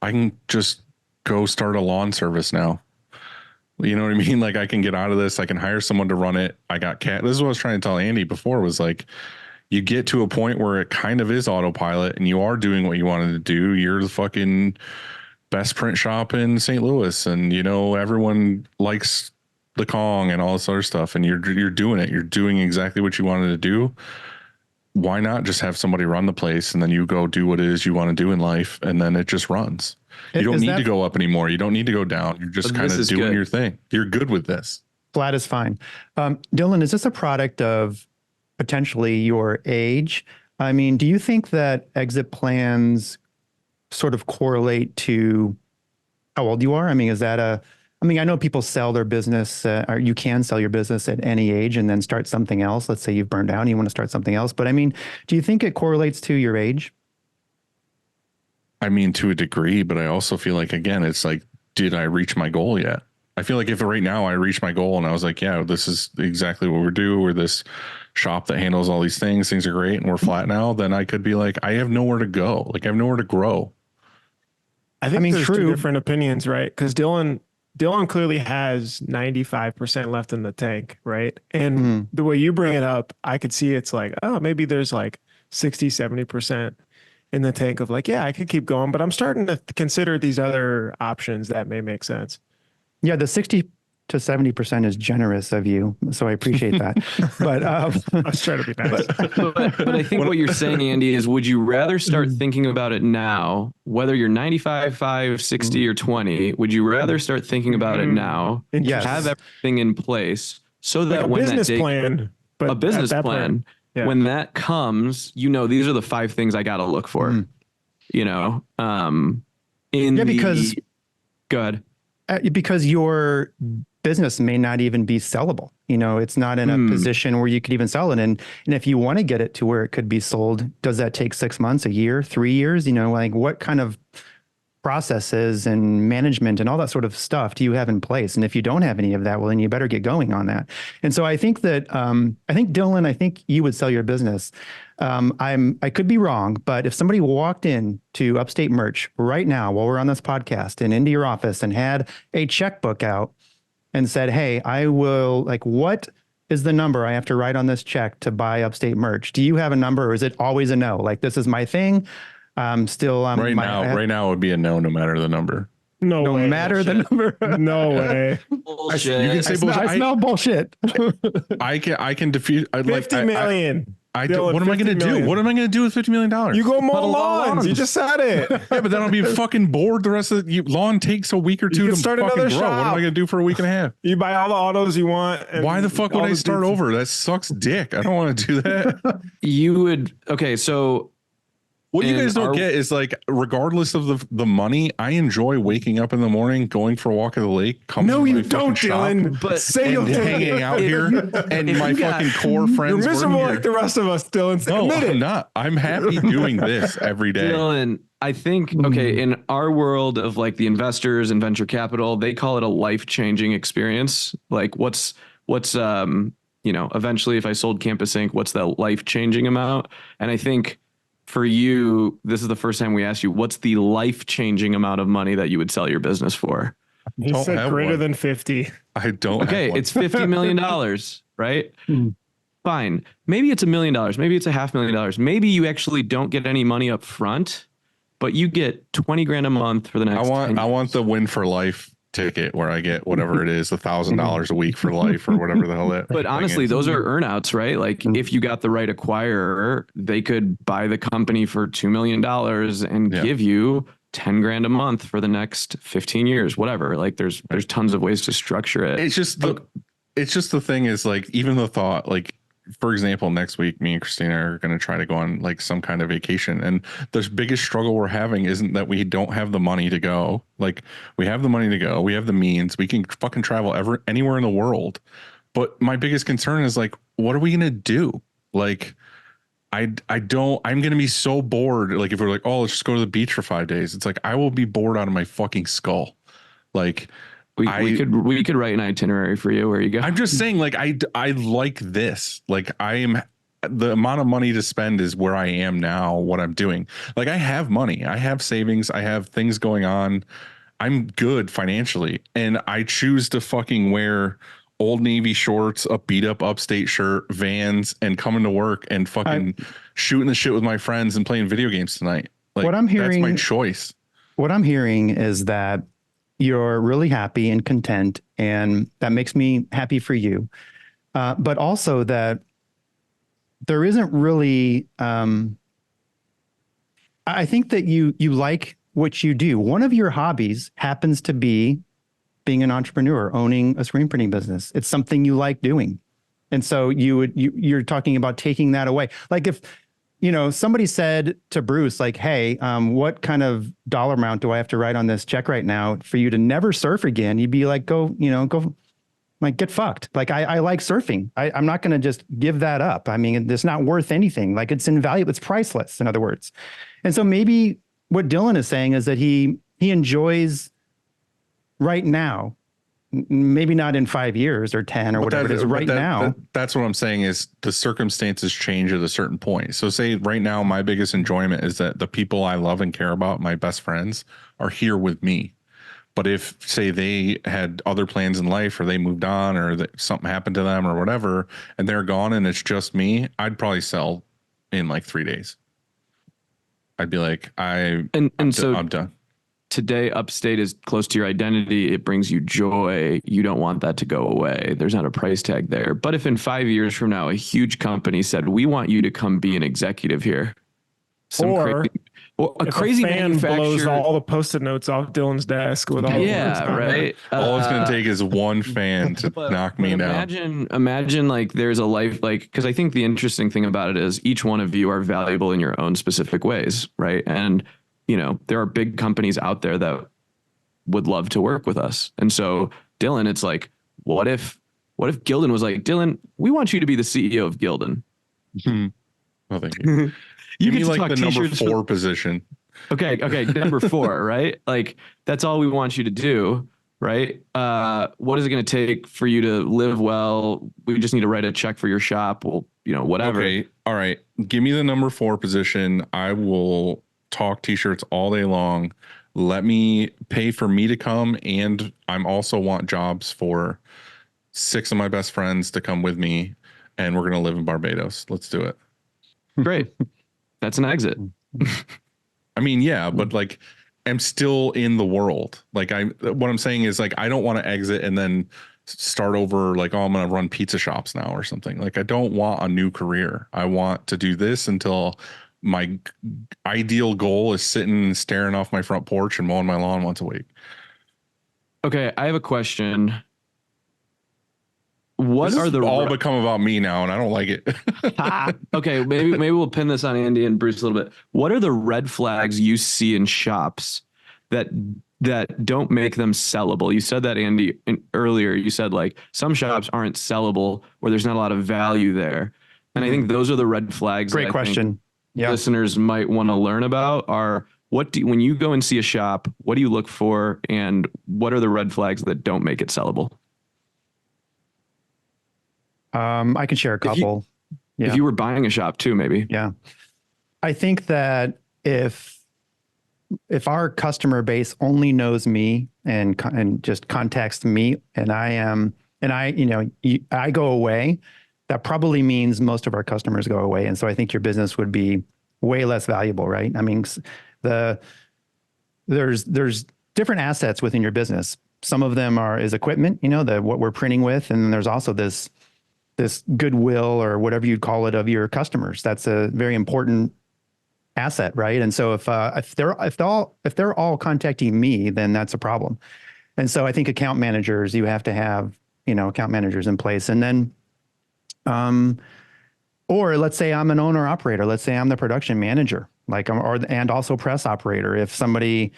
Speaker 3: I can just go start a lawn service now. You know what I mean? Like, I can get out of this. I can hire someone to run it. I got This is what I was trying to tell Andy before, was like, you get to a point where it kind of is autopilot and you are doing what you wanted to do. You're the fucking best print shop in St. Louis. And, everyone likes the Kong and all this other stuff. And you're doing it. You're doing exactly what you wanted to do. Why not just have somebody run the place and then you go do what it is you want to do in life, and then it just runs. You don't need to go up anymore. You don't need to go down. You're just kind of doing your thing. You're good with this.
Speaker 4: Flat is fine. Dylan, is this a product of potentially your age? I mean, do you think that exit plans sort of correlate to how old you are? I mean, I know people sell their business, or you can sell your business at any age and then start something else. Let's say you've burned out and you want to start something else. But I mean, do you think it correlates to your age?
Speaker 3: I mean, to a degree, but I also feel like, again, it's like did I reach my goal yet? I feel like if right now I reach my goal and I was like, yeah, this is exactly what we're due, we're this shop that handles all these things are great and we're flat now, then I could be like, I have nowhere to go. Like I have nowhere to grow.
Speaker 1: I think there's
Speaker 4: true.
Speaker 1: two different opinions, right? Because Dylan clearly has 95% left in the tank, right? And the way you bring it up, I could see it's like, oh, maybe there's like 60, 70% in the tank of like, yeah, I could keep going, but I'm starting to consider these other options that may make sense.
Speaker 4: Yeah, the 60 to 70% is generous of you, so I appreciate that. But
Speaker 1: I was trying to be nice.
Speaker 5: But I think what you're saying, Andy, is would you rather start thinking about it now, whether you're 95, 5, 60, or 20? Would you rather start thinking about it now,
Speaker 4: Yes.
Speaker 5: have everything in place so that
Speaker 1: Like a
Speaker 5: when
Speaker 1: business
Speaker 5: that day,
Speaker 1: plan, but
Speaker 5: a business
Speaker 1: at that
Speaker 5: plan,
Speaker 1: point, yeah.
Speaker 5: when that comes, you know, these are the 5 things I got to look for, you know,
Speaker 4: because
Speaker 5: go ahead.
Speaker 4: Because your business may not even be sellable. You know, it's not in a position where you could even sell it. And if you want to get it to where it could be sold, does that take 6 months, a year, 3 years? You know, like what kind of processes and management and all that sort of stuff do you have in place? And if you don't have any of that, well, then you better get going on that. And so I think that, Dylan, I think you would sell your business. I could be wrong, but if somebody walked in to Upstate Merch right now while we're on this podcast and into your office and had a checkbook out and said, hey, I will, like, what is the number I have to write on this check to buy Upstate Merch? Do you have a number, or is it always a no? Like, this is my thing.
Speaker 3: Right now it would be a no matter the number.
Speaker 4: No
Speaker 1: way.
Speaker 4: matter the number.
Speaker 1: No way.
Speaker 5: Bullshit.
Speaker 3: You can say bullshit.
Speaker 4: I smell bullshit.
Speaker 3: I can defuse.
Speaker 1: 50 million.
Speaker 3: What am I going to do? What am I going to do with $50 million?
Speaker 1: You go mow lawns. You just said it.
Speaker 3: Yeah, but then I'll be fucking bored. The rest of the lawn takes a week or two to
Speaker 1: start
Speaker 3: fucking grow.
Speaker 1: another
Speaker 3: What am I
Speaker 1: shop.
Speaker 3: going to do for a week and a half?
Speaker 1: You buy all the autos you want. And
Speaker 3: why the fuck would I start over? That sucks dick. I don't want to do that.
Speaker 5: You would. Okay. So
Speaker 3: what you guys don't get is, like, regardless of the money, I enjoy waking up in the morning, going for a walk at the lake.
Speaker 1: No, you don't, Dylan.
Speaker 5: But
Speaker 1: say
Speaker 3: hanging out here, and my fucking core friends.
Speaker 1: You're miserable like the rest of us, Dylan.
Speaker 3: No,
Speaker 1: Admit it.
Speaker 3: I'm not. I'm happy doing this every day.
Speaker 5: Dylan, I think, okay, in our world of like the investors and venture capital, they call it a life-changing experience. Like what's you know, eventually if I sold Campus Inc., what's the life-changing amount? And I think for you, this is the first time we asked you, what's the life-changing amount of money that you would sell your business for?
Speaker 1: He said greater than 50.
Speaker 3: I don't.
Speaker 5: Okay, it's $50 million, right? Fine. Maybe it's $1 million. Maybe it's $500,000. Maybe you actually don't get any money up front, but you get 20 grand a month for the next.
Speaker 3: I want the win for life ticket where I get whatever it is, $1,000 a week for life or whatever the hell that.
Speaker 5: But honestly, those are earnouts, right? Like if you got the right acquirer, they could buy the company for $2 million and give you 10 grand a month for the next 15 years, whatever. Like there's tons of ways to structure it.
Speaker 3: It's just the thing is, like, even the thought, like, for example, next week, me and Christina are going to try to go on like some kind of vacation. And the biggest struggle we're having isn't that we don't have the money to go. Like, we have the money to go. We have the means. We can fucking travel anywhere in the world. But my biggest concern is, like, what are we going to do? Like, I'm going to be so bored. Like, if we're like, oh, let's just go to the beach for 5 days. It's like, I will be bored out of my fucking skull. Like,
Speaker 5: we could write an itinerary for you where you go.
Speaker 3: I'm just saying, like, I like this. Like, the amount of money to spend is where I am now, what I'm doing. Like, I have money, I have savings, I have things going on. I'm good financially, and I choose to fucking wear Old Navy shorts, a beat up Upstate shirt, Vans, and coming to work and fucking shooting the shit with my friends and playing video games tonight. Like,
Speaker 4: what I'm hearing,
Speaker 3: that's my choice. What
Speaker 4: I'm hearing is that you're really happy and content, and that makes me happy for you. But also that there isn't really, I think that you like what you do. One of your hobbies happens to be being an entrepreneur, owning a screen printing business. It's something you like doing. And so you're talking about taking that away. Like if, you know, somebody said to Bruce, like, hey, what kind of dollar amount do I have to write on this check right now for you to never surf again? You'd be like, go, like, get fucked. Like, I like surfing. I'm not going to just give that up. I mean, it's not worth anything. Like, it's invaluable. It's priceless, in other words. And so maybe what Dylan is saying is that he enjoys right now, maybe not in 5 years or 10 or
Speaker 3: But
Speaker 4: whatever it is right now.
Speaker 3: That's what I'm saying is the circumstances change at a certain point. So say right now, my biggest enjoyment is that the people I love and care about, my best friends, are here with me. But if say they had other plans in life or they moved on or that something happened to them or whatever, and they're gone and it's just me, I'd probably sell in like 3 days. I'd be like, I'm done.
Speaker 5: Today, Upstate is close to your identity. It brings you joy. You don't want that to go away. There's not a price tag there. But if in 5 years from now, a huge company said, we want you to come be an executive here.
Speaker 1: A crazy fan blows all the Post-it notes off Dylan's desk with all
Speaker 5: right.
Speaker 3: All it's going to take is one fan to knock me down.
Speaker 5: Imagine like there's a life, like, because I think the interesting thing about it is each one of you are valuable in your own specific ways, right? And you know, there are big companies out there that would love to work with us. And so Dylan, it's like, what if Gildan was like, Dylan, we want you to be the CEO of Gildan.
Speaker 3: Well, thank you. Give me like the number 4 position.
Speaker 5: Okay. Number 4, right? Like that's all we want you to do. Right. What is it going to take for you to live well? We just need to write a check for your shop. Well, you know, whatever.
Speaker 3: Okay. All right. Give me the number 4 position. I will talk t-shirts all day long. Let me pay for me to come. And I'm also want jobs for 6 of my best friends to come with me. And we're going to live in Barbados. Let's do it.
Speaker 5: Great. That's an exit.
Speaker 3: I mean, yeah, but like I'm still in the world. Like what I'm saying is like, I don't want to exit and then start over. Like, oh, I'm going to run pizza shops now or something. Like I don't want a new career. I want to do this until my ideal goal is sitting and staring off my front porch and mowing my lawn once a week.
Speaker 5: Okay. I have a question. What
Speaker 3: this
Speaker 5: are the
Speaker 3: all become about me now, and I don't like it.
Speaker 5: Okay, maybe we'll pin this on Andy and Bruce a little bit. What are the red flags you see in shops that don't make them sellable? You said that, Andy, earlier. You said like some shops aren't sellable or there's not a lot of value there, and I think those are the red flags.
Speaker 4: Great question. Yeah,
Speaker 5: listeners might want to learn about are when you go and see a shop, what do you look for, and what are the red flags that don't make it sellable?
Speaker 4: I can share a couple.
Speaker 5: If you were buying a shop too, maybe.
Speaker 4: Yeah. I think that if our customer base only knows me and just contacts me and I go away, that probably means most of our customers go away. And so I think your business would be way less valuable, right? I mean, there's different assets within your business. Some of them is equipment, what we're printing with. And then there's also this goodwill or whatever you'd call it of your customers. That's a very important asset, right? And so if they're all contacting me, then that's a problem. And so I think account managers, you have to have account managers in place. And then, or let's say I'm an owner operator. Let's say I'm the production manager, and also press operator. If somebody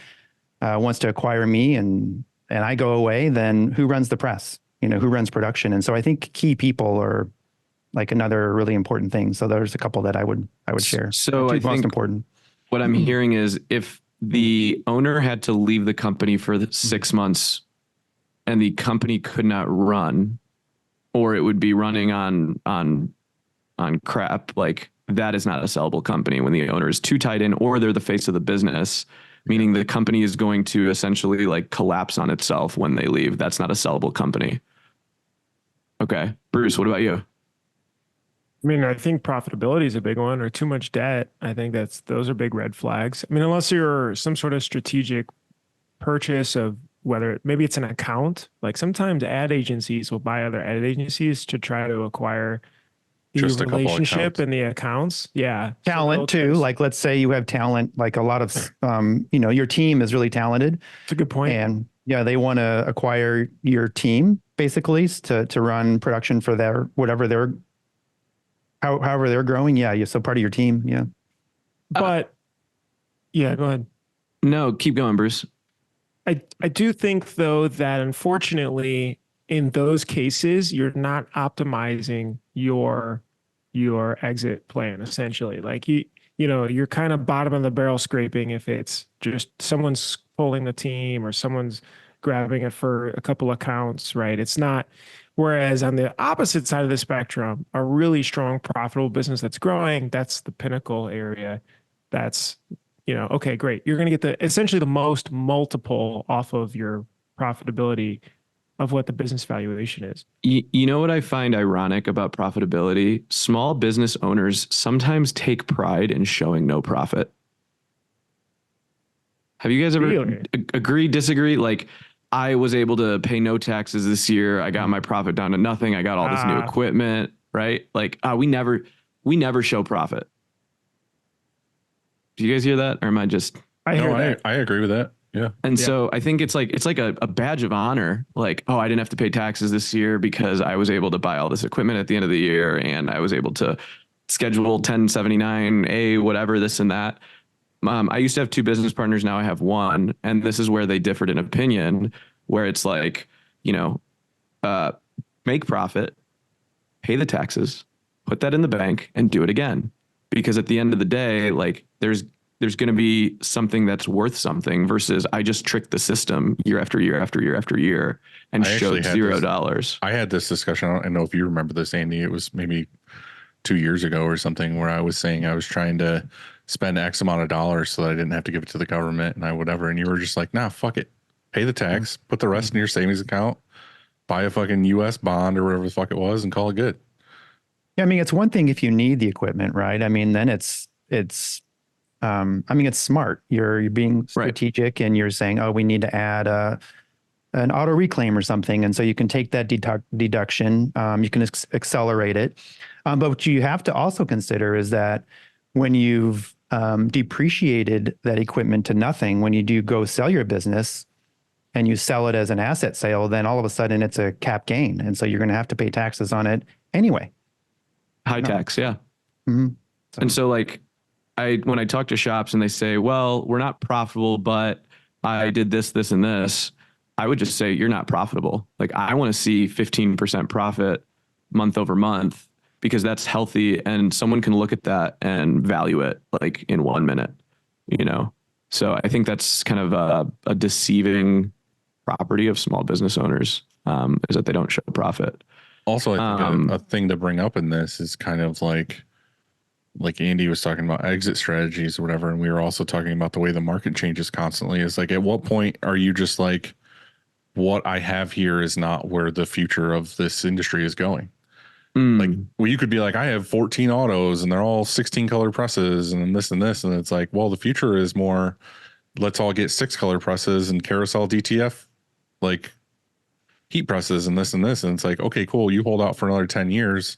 Speaker 4: wants to acquire me and I go away, then who runs the press? Who runs production? And so I think key people are like another really important thing. So there's a couple that I would share.
Speaker 5: So I think
Speaker 4: most important.
Speaker 5: What I'm hearing is if the owner had to leave the company for 6 months and the company could not run, or it would be running on crap, like that is not a sellable company when the owner is too tied in, or they're the face of the business. Meaning the company is going to essentially like collapse on itself when they leave. That's not a sellable company. Okay. Bruce, what about you?
Speaker 1: I mean, I think profitability is a big one, or too much debt. I think those are big red flags. I mean, unless you're some sort of strategic purchase of maybe it's an account, like sometimes ad agencies will buy other ad agencies to try to acquire
Speaker 3: just
Speaker 1: the relationship and the accounts. Yeah.
Speaker 4: Talent too. Like, let's say you have talent, like a lot of, your team is really talented.
Speaker 1: That's a good point.
Speaker 4: And yeah, they want to acquire your team basically to run production for however they're growing. Yeah. You're so part of your team. Yeah.
Speaker 1: But yeah, go ahead.
Speaker 5: No, keep going, Bruce.
Speaker 1: I do think though that unfortunately in those cases, you're not optimizing your exit plan essentially. Like you're kind of bottom of the barrel scraping if it's just someone's pulling the team or someone's grabbing it for a couple accounts, right? It's not. Whereas on the opposite side of the spectrum, a really strong, profitable business that's growing, that's the pinnacle area. That's, okay, great. You're going to get essentially the most multiple off of your profitability of what the business valuation is.
Speaker 5: You know what I find ironic about profitability? Small business owners sometimes take pride in showing no profit. Have you guys ever agree, disagree? Like, I was able to pay no taxes this year. I got my profit down to nothing. I got all this new equipment, right? Like, we never show profit. Do you guys hear that? Or am I just?
Speaker 3: I agree with that. Yeah.
Speaker 5: And so I think it's like a badge of honor. Like, oh, I didn't have to pay taxes this year because I was able to buy all this equipment at the end of the year, and I was able to schedule 1079A, whatever, this and that. I used to have two business partners. Now I have one. And this is where they differed in opinion, where it's like, make profit, pay the taxes, put that in the bank, and do it again. Because at the end of the day, like, there's going to be something that's worth something versus I just tricked the system year after year after year after year and showed $0.
Speaker 3: I had this discussion. I don't know if you remember this, Andy. It was maybe 2 years ago or something, where I was saying I was trying to spend X amount of dollars so that I didn't have to give it to the government and whatever. And you were just like, nah, fuck it. Pay the tax, put the rest in your savings account, buy a fucking US bond or whatever the fuck it was, and call it good.
Speaker 4: Yeah, I mean, it's one thing if you need the equipment, right? I mean, then it's smart. You're being strategic, and you're saying, oh, we need to add an auto reclaim or something. And so you can take that deduction, you can accelerate it. But what you have to also consider is that when you've depreciated that equipment to nothing, when you do go sell your business and you sell it as an asset sale, then all of a sudden it's a cap gain. And so you're going to have to pay taxes on it anyway.
Speaker 5: High tax, yeah.
Speaker 4: Mm-hmm.
Speaker 5: And so, like, when I talk to shops and they say, well, we're not profitable, but I did this, this, and this, I would just say, you're not profitable. Like, I want to see 15% profit month over month, because that's healthy and someone can look at that and value it like in 1 minute, So I think that's kind of a deceiving property of small business owners, is that they don't show profit.
Speaker 3: Also, I think a thing to bring up in this is kind of like Andy was talking about exit strategies or whatever. And we were also talking about the way the market changes constantly. Is like, at what point are you just like, what I have here is not where the future of this industry is going? Like, well, you could be like, I have 14 autos and they're all 16 color presses and this and this. And it's like, well, the future is more, let's all get 6 color presses and carousel DTF, like heat presses and this and this. And it's like, okay, cool. You hold out for another 10 years.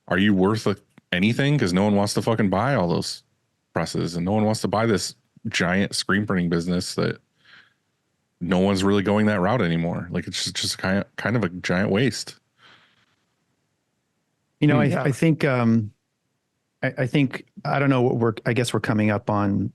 Speaker 3: Are you worth anything? Because no one wants to fucking buy all those presses, and no one wants to buy this giant screen printing business that no one's really going that route anymore. Like, it's just kind of a giant waste.
Speaker 4: I think I think, I don't know, I guess we're coming up on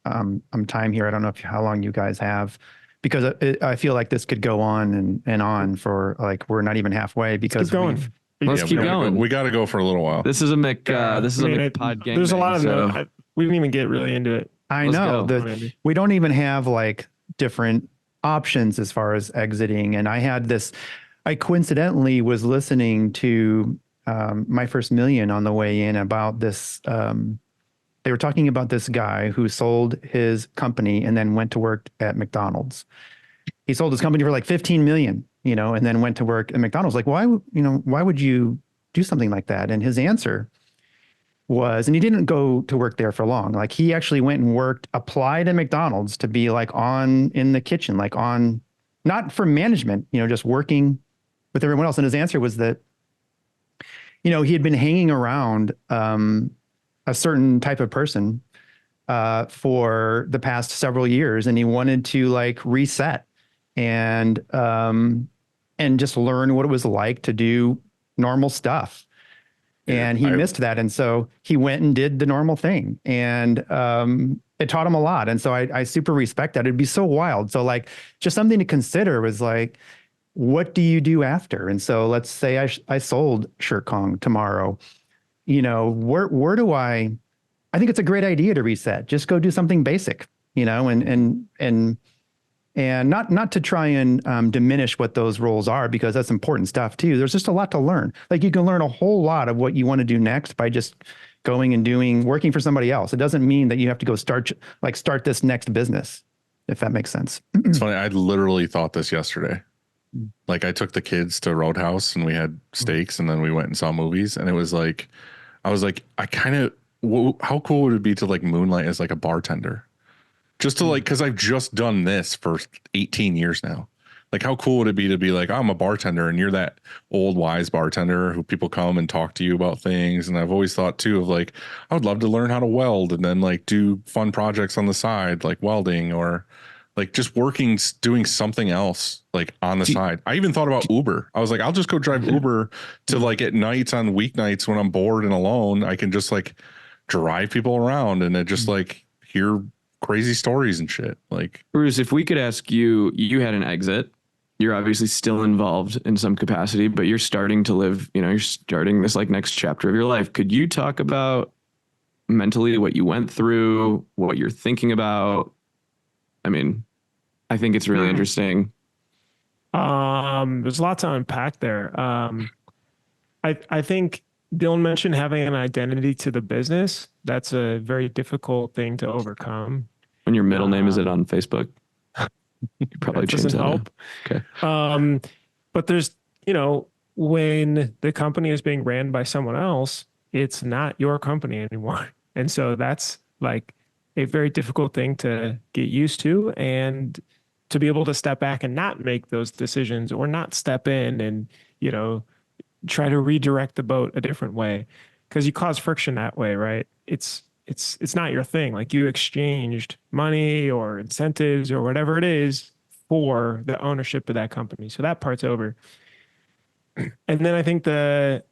Speaker 4: time here. I don't know how long you guys have, because I feel like this could go on and on for, like, we're not even halfway, because
Speaker 5: let's keep going.
Speaker 3: We got to go for a little while.
Speaker 5: This is a pod game.
Speaker 1: There's a lot of we didn't even get really into it.
Speaker 4: I know that we don't even have like different options as far as exiting. And I coincidentally was listening to My First Million on the way in about this. They were talking about this guy who sold his company and then went to work at McDonald's. He sold his company for like 15 million, and then went to work at McDonald's. Like, why would you do something like that? And his answer was, and he didn't go to work there for long. Like, he actually went and applied at McDonald's to be like in the kitchen, like not for management, just working with everyone else. And his answer was that, he had been hanging around a certain type of person for the past several years, and he wanted to like reset and just learn what it was like to do normal stuff. And he missed that. And so he went and did the normal thing, and it taught him a lot. And so I super respect that. It'd be so wild. So like, just something to consider was like, what do you do after? And so let's say I sold Shirt Kong tomorrow. Where do I think it's a great idea to reset. Just go do something basic, and And not to try and diminish what those roles are, because that's important stuff too. There's just a lot to learn. Like you can learn a whole lot of what you want to do next by just going and working for somebody else. It doesn't mean that you have to go start this next business, if that makes sense.
Speaker 3: It's funny. I literally thought this yesterday. Like I took the kids to Roadhouse and we had steaks and then we went and saw movies, and it was like, I was like, how cool would it be to like moonlight as like a bartender? Just to like, because I've just done this for 18 years now. Like, how cool would it be to be like, I'm a bartender and you're that old wise bartender who people come and talk to you about things. And I've always thought too of like, I would love to learn how to weld and then like do fun projects on the side, like welding or like just doing something else like on the side. I even thought about Uber. I was like, I'll just go drive Uber to like at nights on weeknights when I'm bored and alone. I can just like drive people around and it just like hear crazy stories and shit. Like,
Speaker 5: Bruce, if we could ask you, you had an exit. You're obviously still involved in some capacity, but you're starting to live, you're starting this like next chapter of your life. Could you talk about mentally what you went through, what you're thinking about? I mean, I think it's really interesting.
Speaker 1: There's a lot to unpack there. I think Dylan mentioned having an identity to the business. That's a very difficult thing to overcome.
Speaker 5: When your middle name is it on Facebook? You probably change
Speaker 1: doesn't
Speaker 5: that.
Speaker 1: help.
Speaker 5: Okay.
Speaker 1: But there's, when the company is being ran by someone else, it's not your company anymore. And so that's like a very difficult thing to get used to, and to be able to step back and not make those decisions or not step in and, try to redirect the boat a different way, because you cause friction that way, right? It's not your thing. Like you exchanged money or incentives or whatever it is for the ownership of that company. So that part's over. And then I think the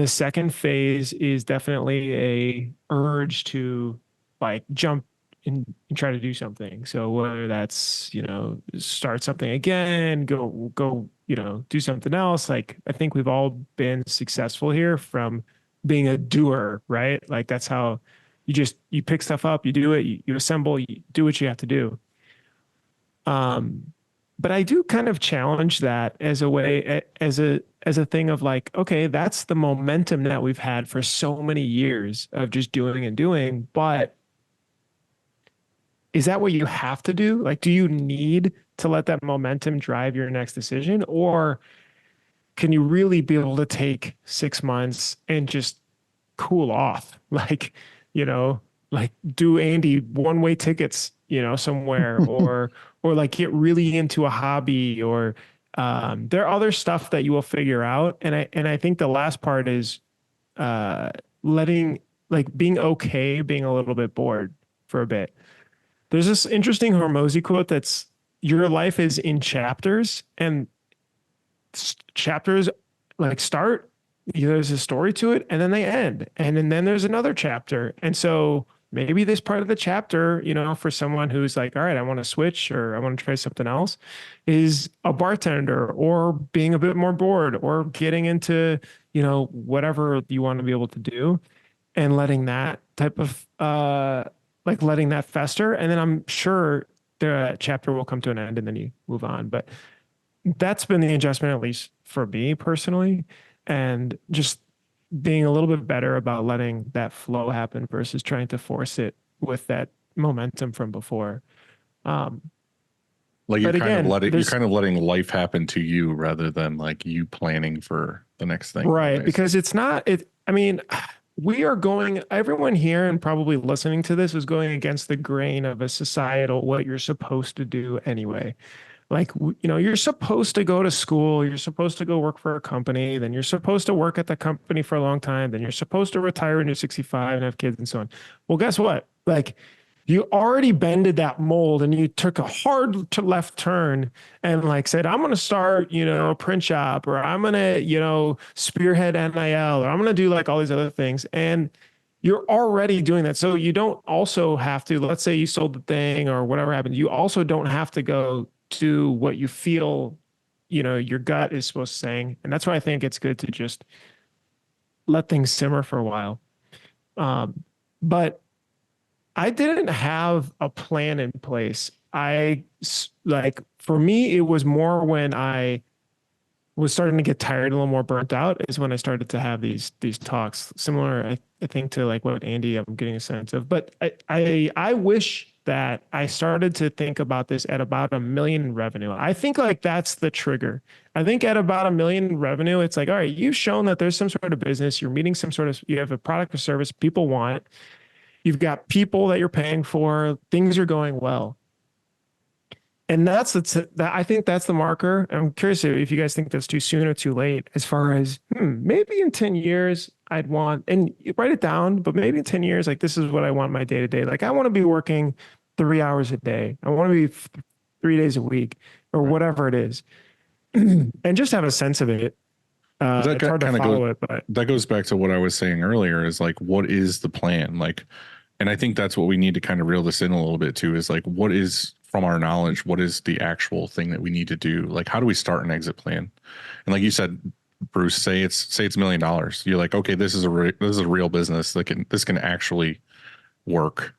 Speaker 1: second phase is definitely a urge to like jump and try to do something. So whether that's, start something again, go, do something else. Like I think we've all been successful here from being a doer, right? Like that's how you pick stuff up, you do it, you assemble, you do what you have to do. But I do kind of challenge that as a way, as a thing of like, okay, that's the momentum that we've had for so many years of just doing and doing, but is that what you have to do? Like, do you need to let that momentum drive your next decision? Or can you really be able to take 6 months and just cool off? Like, like do Andy one-way tickets, somewhere or like get really into a hobby or there are other stuff that you will figure out. And I think the last part is being okay, being a little bit bored for a bit. There's this interesting Hormozy quote that's your life is in chapters, and chapters like start, there's a story to it, and then they end. And then there's another chapter. And so maybe this part of the chapter, for someone who's like, all right, I want to switch or I want to try something else, is a bartender or being a bit more bored or getting into, whatever you want to be able to do, and letting that type of, letting that fester. And then I'm sure the chapter will come to an end and then you move on. But that's been the adjustment, at least for me personally, and just being a little bit better about letting that flow happen versus trying to force it with that momentum from before.
Speaker 3: Like you're kind of letting life happen to you rather than like you planning for the next thing.
Speaker 1: Right. Because it's not, everyone here and probably listening to this is going against the grain of a societal, what you're supposed to do anyway. Like, you're supposed to go to school, you're supposed to go work for a company, then you're supposed to work at the company for a long time, then you're supposed to retire when you're 65 and have kids and so on. Well, guess what? Like, you already bended that mold and you took a hard to left turn and like said, I'm going to start, a print shop, or I'm going to, spearhead NIL, or I'm going to do like all these other things. And you're already doing that. So you don't also have to, let's say you sold the thing or whatever happened. You also don't have to go to what you feel, your gut is supposed to saying. And that's why I think it's good to just let things simmer for a while. But I didn't have a plan in place. Like, for me, it was more when I was starting to get tired, a little more burnt out, is when I started to have these talks. Similar, I think, to like what Andy, I'm getting a sense of. But I wish that I started to think about this at about 1 million in revenue. I think like that's the trigger. I think at about 1 million in revenue, it's like, all right, you've shown that there's some sort of business, you're meeting some sort of, you have a product or service people want, you've got people that you're paying for, things are going well. And I think that's the marker. I'm curious if you guys think that's too soon or too late, as far as maybe in 10 years, I'd want, and you write it down, but maybe in 10 years, like, this is what I want my day to day. Like, I want to be working 3 hours a day. I want to be 3 days a week, or whatever it is. And just have a sense of it. It's hard to follow it, but
Speaker 3: that goes back to what I was saying earlier, is like, what is the plan? Like, and I think that's what we need to kind of reel this in a little bit too, is like, what is, from our knowledge, what is the actual thing that we need to do? Like, how do we start an exit plan? And like you said, Bruce, say it's $1 million. You're like, okay, this is a real business that this can actually work.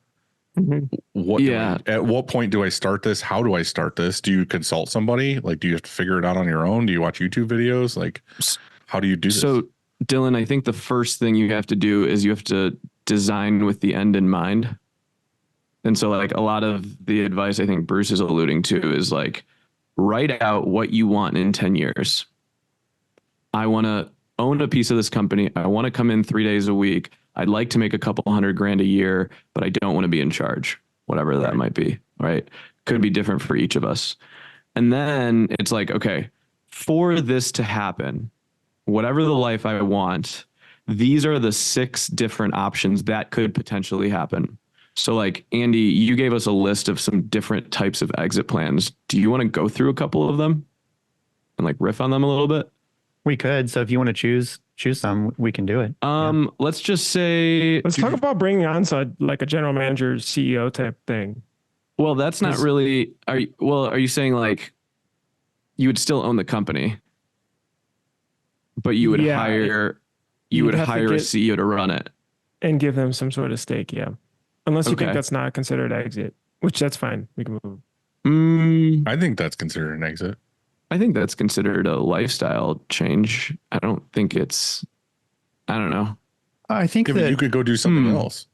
Speaker 1: Mm-hmm.
Speaker 3: At what point do I start this? How do I start this? Do you consult somebody? Like, do you have to figure it out on your own? Do you watch YouTube videos? Like, how do you do this?
Speaker 5: So, Dylan, I think the first thing you have to do is you have to design with the end in mind. And so, like, a lot of the advice I think Bruce is alluding to is like, write out what you want in 10 years. I want to own a piece of this company. I want to come in 3 days a week. I'd like to make a couple $100,000 a year, but I don't want to be in charge, whatever that might be, right? Could be different for each of us. And then it's like, okay, for this to happen, whatever the life I want, these are the 6 different options that could potentially happen. So like, Andy, you gave us a list of some different types of exit plans. Do you want to go through a couple of them and like riff on them a little bit?
Speaker 4: We could. So if you want to choose some, we can do it.
Speaker 5: Let's just say,
Speaker 1: let's talk about bringing on like a general manager, CEO type thing.
Speaker 5: Well, that's not really, are you saying like you would still own the company, but you would hire a CEO to run it
Speaker 1: and give them some sort of stake? Yeah. Unless you think that's not considered exit, which that's fine. We can move.
Speaker 3: I think that's considered an exit.
Speaker 5: I think that's considered a lifestyle change. I don't think I don't know.
Speaker 4: I think that
Speaker 3: you could go do something else.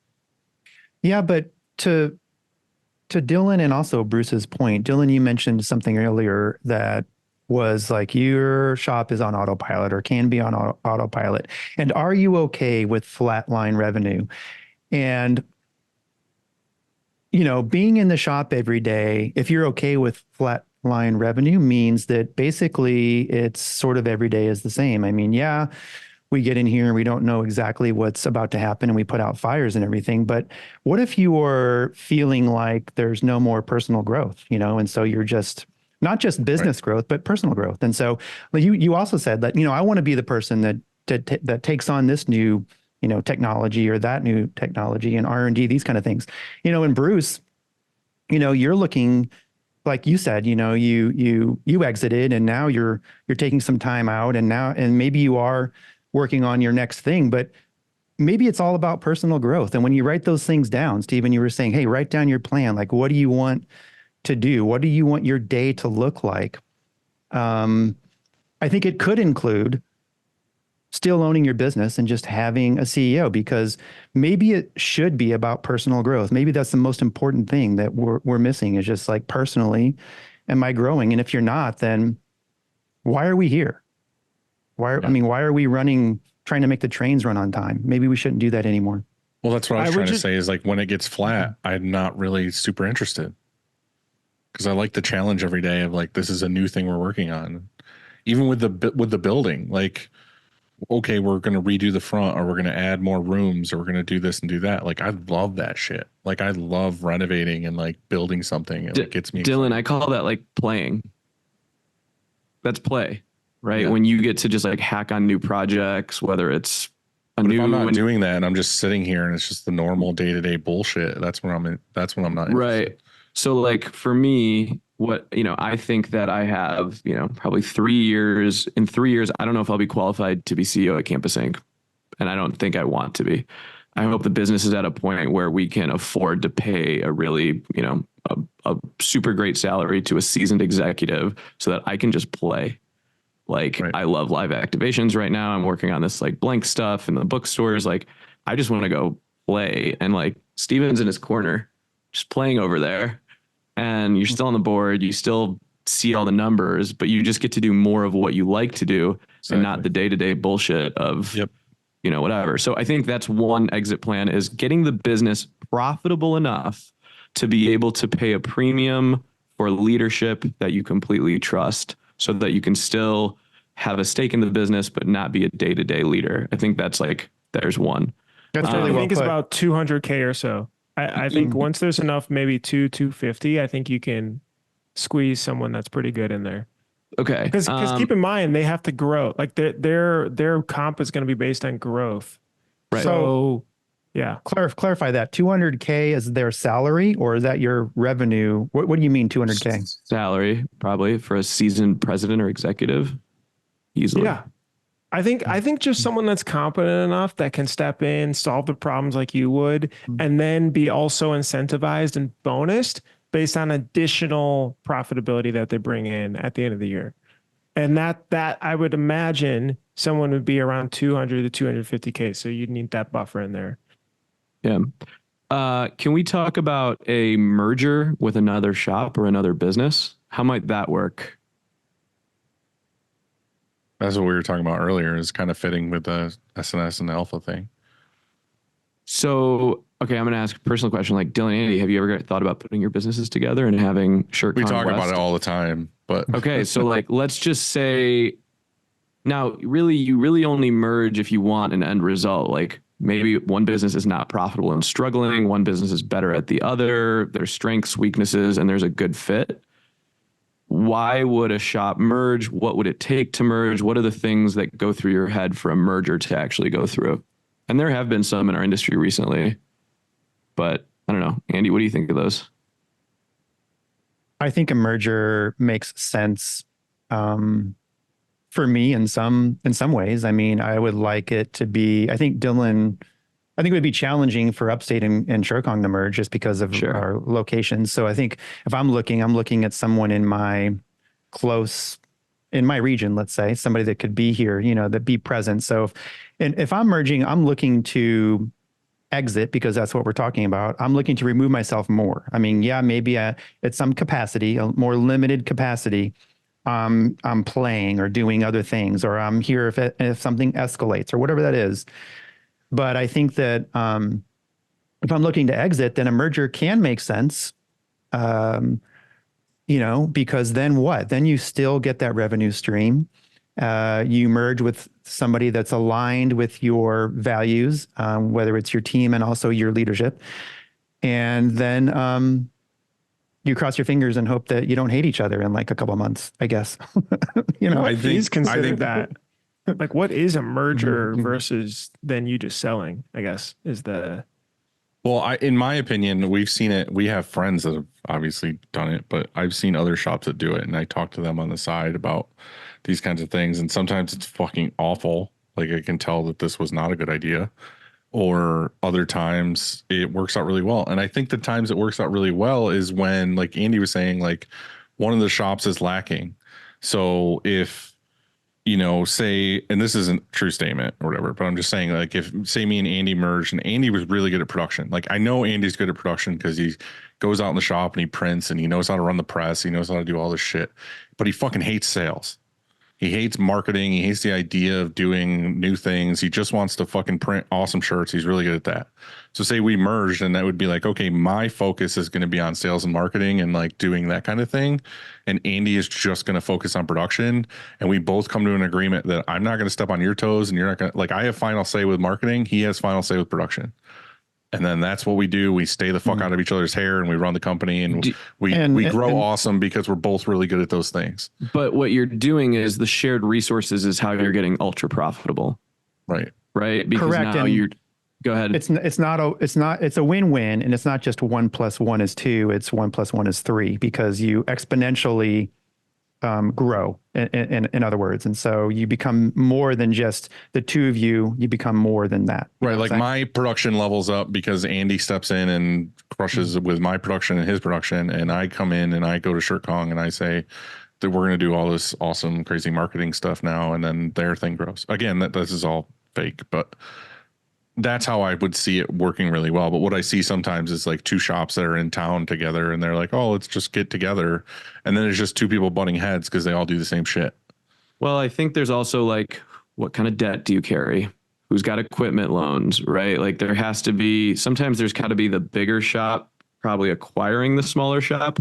Speaker 4: Yeah, but to Dylan and also Bruce's point, Dylan, you mentioned something earlier that was like, your shop is on autopilot or can be on autopilot. And are you okay with flatline revenue? And being in the shop every day, if you're okay with flat line revenue, means that basically it's sort of every day is the same. I mean, yeah, we get in here and we don't know exactly what's about to happen and we put out fires and everything. But what if you are feeling like there's no more personal growth, and so you're just not just business growth, but personal growth. And so you also said that, I want to be the person that takes on this new technology or that new technology and R&D, these kind of things, and Bruce, you're looking, like you said, you exited and now you're taking some time out and maybe you are working on your next thing, but maybe it's all about personal growth. And when you write those things down, Stephen, you were saying, hey, write down your plan. Like, what do you want to do? What do you want your day to look like? I think it could include still owning your business and just having a CEO, because maybe it should be about personal growth. Maybe that's the most important thing that we're missing, is just like, personally, am I growing? And if you're not, then why are we here? Why are we trying to make the trains run on time? Maybe we shouldn't do that anymore.
Speaker 3: Well, that's what I was trying to say, is like, when it gets flat, I'm not really super interested, because I like the challenge every day of like, this is a new thing we're working on. Even with the building, like, okay, we're going to redo the front, or we're going to add more rooms, or we're going to do this and do that. Like, I love that shit. Like, I love renovating and like building something. It gets me
Speaker 5: Dylan,
Speaker 3: excited.
Speaker 5: I call that like playing. That's play, right?
Speaker 3: Yeah.
Speaker 5: When you get to just like hack on new projects, whether it's
Speaker 3: if I'm not doing that and I'm just sitting here and it's just the normal day-to-day bullshit, that's when I'm not interested.
Speaker 5: Right. So like, for me, what, I think that I have, probably 3 years. In 3 years, I don't know if I'll be qualified to be CEO at Campus Inc. And I don't think I want to be. I hope the business is at a point where we can afford to pay a really, a super great salary to a seasoned executive so that I can just play. Like,
Speaker 3: Right.
Speaker 5: I love live activations right now. I'm working on this like blank stuff in the bookstores. Like, I just want to go play. And like, Steven's in his corner, just playing over there. And you're still on the board. You still see all the numbers, but you just get to do more of what you like to do and not the day-to-day bullshit of, whatever. So I think that's one exit plan, is getting the business profitable enough to be able to pay a premium for leadership that you completely trust, so that you can still have a stake in the business, but not be a day-to-day leader. I think that's like, there's one.
Speaker 4: That's
Speaker 1: I
Speaker 4: really well
Speaker 1: think it's
Speaker 4: put.
Speaker 1: about 200K or so. I think once there's enough, maybe 250, I think you can squeeze someone that's pretty good in there.
Speaker 5: Okay.
Speaker 1: Because keep in mind, they have to grow. Like their comp is going to be based on growth.
Speaker 5: Right.
Speaker 1: So yeah.
Speaker 4: Clarify that. 200K is their salary, or is that your revenue? What do you mean 200K?
Speaker 5: Salary, probably, for a seasoned president or executive. Easily.
Speaker 1: Yeah. I think just someone that's competent enough that can step in, solve the problems like you would, and then be also incentivized and bonused based on additional profitability that they bring in at the end of the year. And that I would imagine someone would be around 200 to 250K. So you'd need that buffer in there.
Speaker 5: Yeah. Can we talk about a merger with another shop or another business? How might that work?
Speaker 3: That's what we were talking about earlier, is kind of fitting with the SNS and the Alpha thing.
Speaker 5: So, okay, I'm going to ask a personal question. Like, Dylan, Andy, have you ever thought about putting your businesses together and having ShirtCon
Speaker 3: We talk
Speaker 5: West?
Speaker 3: about it all the time, but
Speaker 5: Okay, so like, let's just say, now, really, you really only merge if you want an end result. Like, maybe one business is not profitable and struggling, one business is better at the other, there's strengths, weaknesses, and there's a good fit. Why would a shop merge? What would it take to merge? What are the things that go through your head for a merger to actually go through? And there have been some in our industry recently, but I don't know. Andy, what do you think of those?
Speaker 4: I think a merger makes sense for me in some ways. I mean, I would like it to be, I think it would be challenging for Upstate and Shirkong to merge just because of our locations. So I think if I'm looking at someone in my region, let's say, somebody that could be here, that be present. So if I'm merging, I'm looking to exit, because that's what we're talking about. I'm looking to remove myself more. I mean, yeah, maybe at some capacity, a more limited capacity, I'm playing or doing other things, or I'm here if something escalates or whatever that is. But I think that if I'm looking to exit, then a merger can make sense, because then what? Then you still get that revenue stream. You merge with somebody that's aligned with your values, whether it's your team and also your leadership. And then you cross your fingers and hope that you don't hate each other in like a couple of months, I guess.
Speaker 1: Please consider that. Like, what is a merger versus then you just selling, I guess, is the...
Speaker 3: Well, in my opinion, we've seen it. We have friends that have obviously done it, but I've seen other shops that do it, and I talk to them on the side about these kinds of things. And sometimes it's fucking awful. Like, I can tell that this was not a good idea. Or other times it works out really well. And I think the times it works out really well is when, like Andy was saying, like one of the shops is lacking. So if, say, and this isn't a true statement or whatever, but I'm just saying, like, if say me and Andy merged and Andy was really good at production, like I know Andy's good at production because he goes out in the shop and he prints and he knows how to run the press. He knows how to do all this shit, but he fucking hates sales. He hates marketing. He hates the idea of doing new things. He just wants to fucking print awesome shirts. He's really good at that. So say we merged, and that would be like, okay, my focus is going to be on sales and marketing and like doing that kind of thing. And Andy is just going to focus on production. And we both come to an agreement that I'm not going to step on your toes, and you're not going to, like, I have final say with marketing. He has final say with production. And then that's what we do. We stay the fuck out of each other's hair, and we run the company, and we grow awesome because we're both really good at those things.
Speaker 5: But what you're doing is the shared resources is how you're getting ultra profitable.
Speaker 3: Right.
Speaker 5: Right. Because
Speaker 4: correct.
Speaker 5: now
Speaker 4: And
Speaker 5: go ahead.
Speaker 4: It's a win-win, and it's not just 1 + 1 is 2. It's 1 + 1 is 3, because you exponentially grow in other words. And so you become more than just the two of you, you become more than that.
Speaker 3: Right. Like my production levels up because Andy steps in and crushes with my production and his production. And I come in and I go to ShirtKong and I say that we're going to do all this awesome, crazy marketing stuff now. And then their thing grows. Again, this is all fake, but that's how I would see it working really well. But what I see sometimes is like two shops that are in town together and they're like, oh, let's just get together. And then there's just two people butting heads because they all do the same shit.
Speaker 5: Well, I think there's also like, what kind of debt do you carry? Who's got equipment loans, right? Like there has to be, sometimes there's got to be the bigger shop probably acquiring the smaller shop.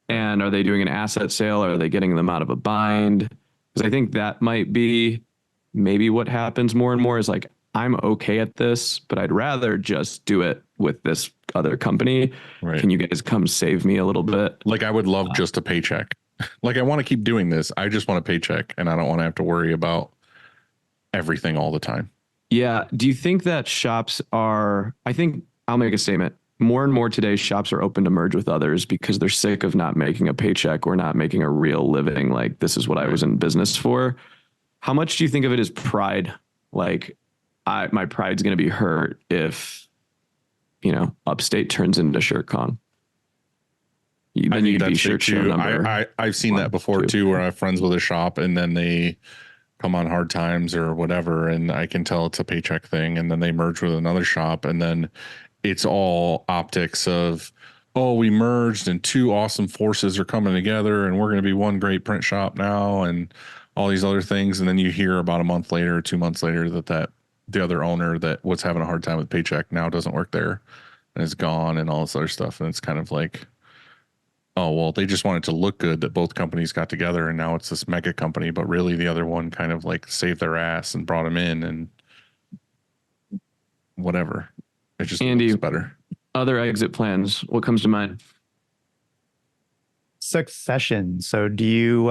Speaker 5: And are they doing an asset sale? Or are they getting them out of a bind? Because I think that might be maybe what happens more and more is like, I'm okay at this, but I'd rather just do it with this other company.
Speaker 3: Right.
Speaker 5: Can you guys come save me a little bit?
Speaker 3: Like I would love just a paycheck. Like I want to keep doing this. I just want a paycheck and I don't want to have to worry about everything all the time.
Speaker 5: Yeah. Do you think that shops are, I think I'll make a statement. More and more today, shops are open to merge with others because they're sick of not making a paycheck or not making a real living. Like this is what I was in business for. How much do you think of it as pride? Like, my pride's going to be hurt if, Upstate turns into ShirtKong. Then you'd be shirt show number.
Speaker 3: I've seen that before too, where I have friends with a shop and then they come on hard times or whatever. And I can tell it's a paycheck thing. And then they merge with another shop and then it's all optics of, oh, we merged and two awesome forces are coming together and we're going to be one great print shop now and all these other things. And then you hear about a month later or 2 months later that the other owner that was having a hard time with paycheck now doesn't work there and is gone and all this other stuff. And it's kind of like, oh, well, they just wanted to look good that both companies got together and now it's this mega company, but really the other one kind of like saved their ass and brought them in and whatever. It just looks better.
Speaker 5: Other exit plans. What comes to mind?
Speaker 4: Succession. So do you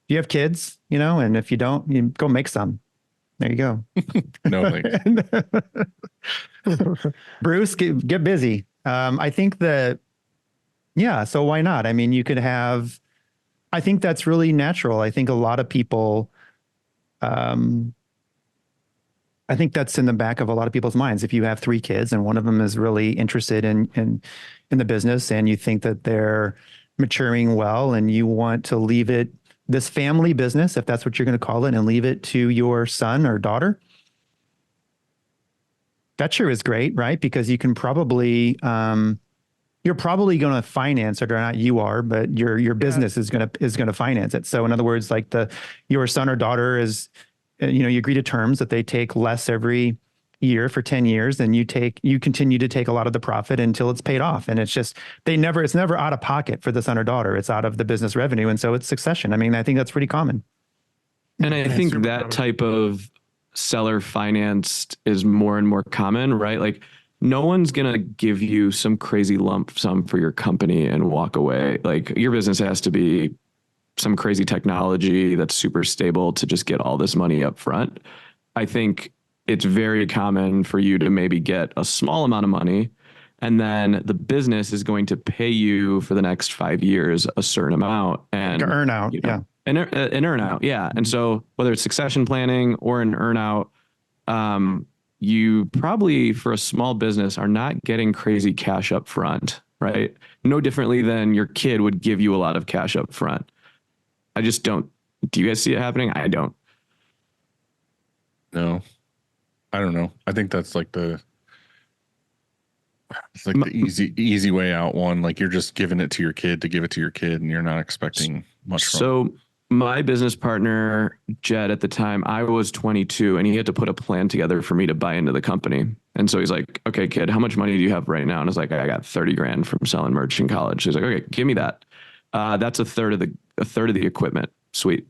Speaker 4: have kids, and if you don't, you go make some. There you go.
Speaker 3: No thanks.
Speaker 4: Bruce, get busy. I think that, yeah, so why not? I mean, you could have, I think that's really natural. I think a lot of people, I think that's in the back of a lot of people's minds. If you have 3 kids and one of them is really interested in the business and you think that they're maturing well and you want to leave it, this family business, if that's what you're going to call it, and leave it to your son or daughter, that sure is great, right? Because you can probably, you're probably going to finance it, or not you are, but your business is going to finance it. So in other words, like your son or daughter is, you agree to terms that they take less every year for 10 years, and you continue to take a lot of the profit until it's paid off. And it's never out of pocket for the son or daughter. It's out of the business revenue. And so it's succession. I mean, I think that's pretty common.
Speaker 5: And I think that type of seller financed is more and more common, right? Like no one's going to give you some crazy lump sum for your company and walk away. Like your business has to be some crazy technology that's super stable to just get all this money up front. I think it's very common for you to maybe get a small amount of money and then the business is going to pay you for the next 5 years a certain amount and
Speaker 4: like an earn out. Yeah.
Speaker 5: An earn out. Yeah. And so whether it's succession planning or an earn out, you probably for a small business are not getting crazy cash up front, right? No differently than your kid would give you a lot of cash up front. I just don't. Do you guys see it happening? I don't.
Speaker 3: No, I don't know. I think that's like the easy way out one. Like you're just giving it to your kid to give it to your kid and you're not expecting much from it.
Speaker 5: So my business partner, Jed, at the time, I was 22 and he had to put a plan together for me to buy into the company. And so he's like, okay, kid, how much money do you have right now? And I was like, I got 30 grand from selling merch in college. He's like, okay, give me that. That's a third of the equipment. Sweet.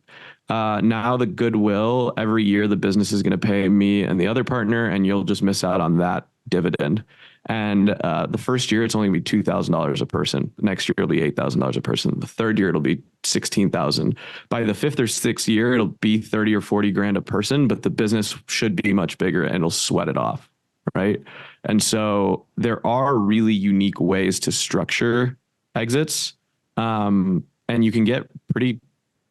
Speaker 5: Now the goodwill, every year the business is going to pay me and the other partner, and you'll just miss out on that dividend. And the first year it's only going to be $2,000 a person. Next year it'll be $8,000 a person. The third year it'll be $16,000. By the 5th or 6th year it'll be 30 or 40 grand a person, but the business should be much bigger and it'll sweat it off, right? And so there are really unique ways to structure exits. And you can get pretty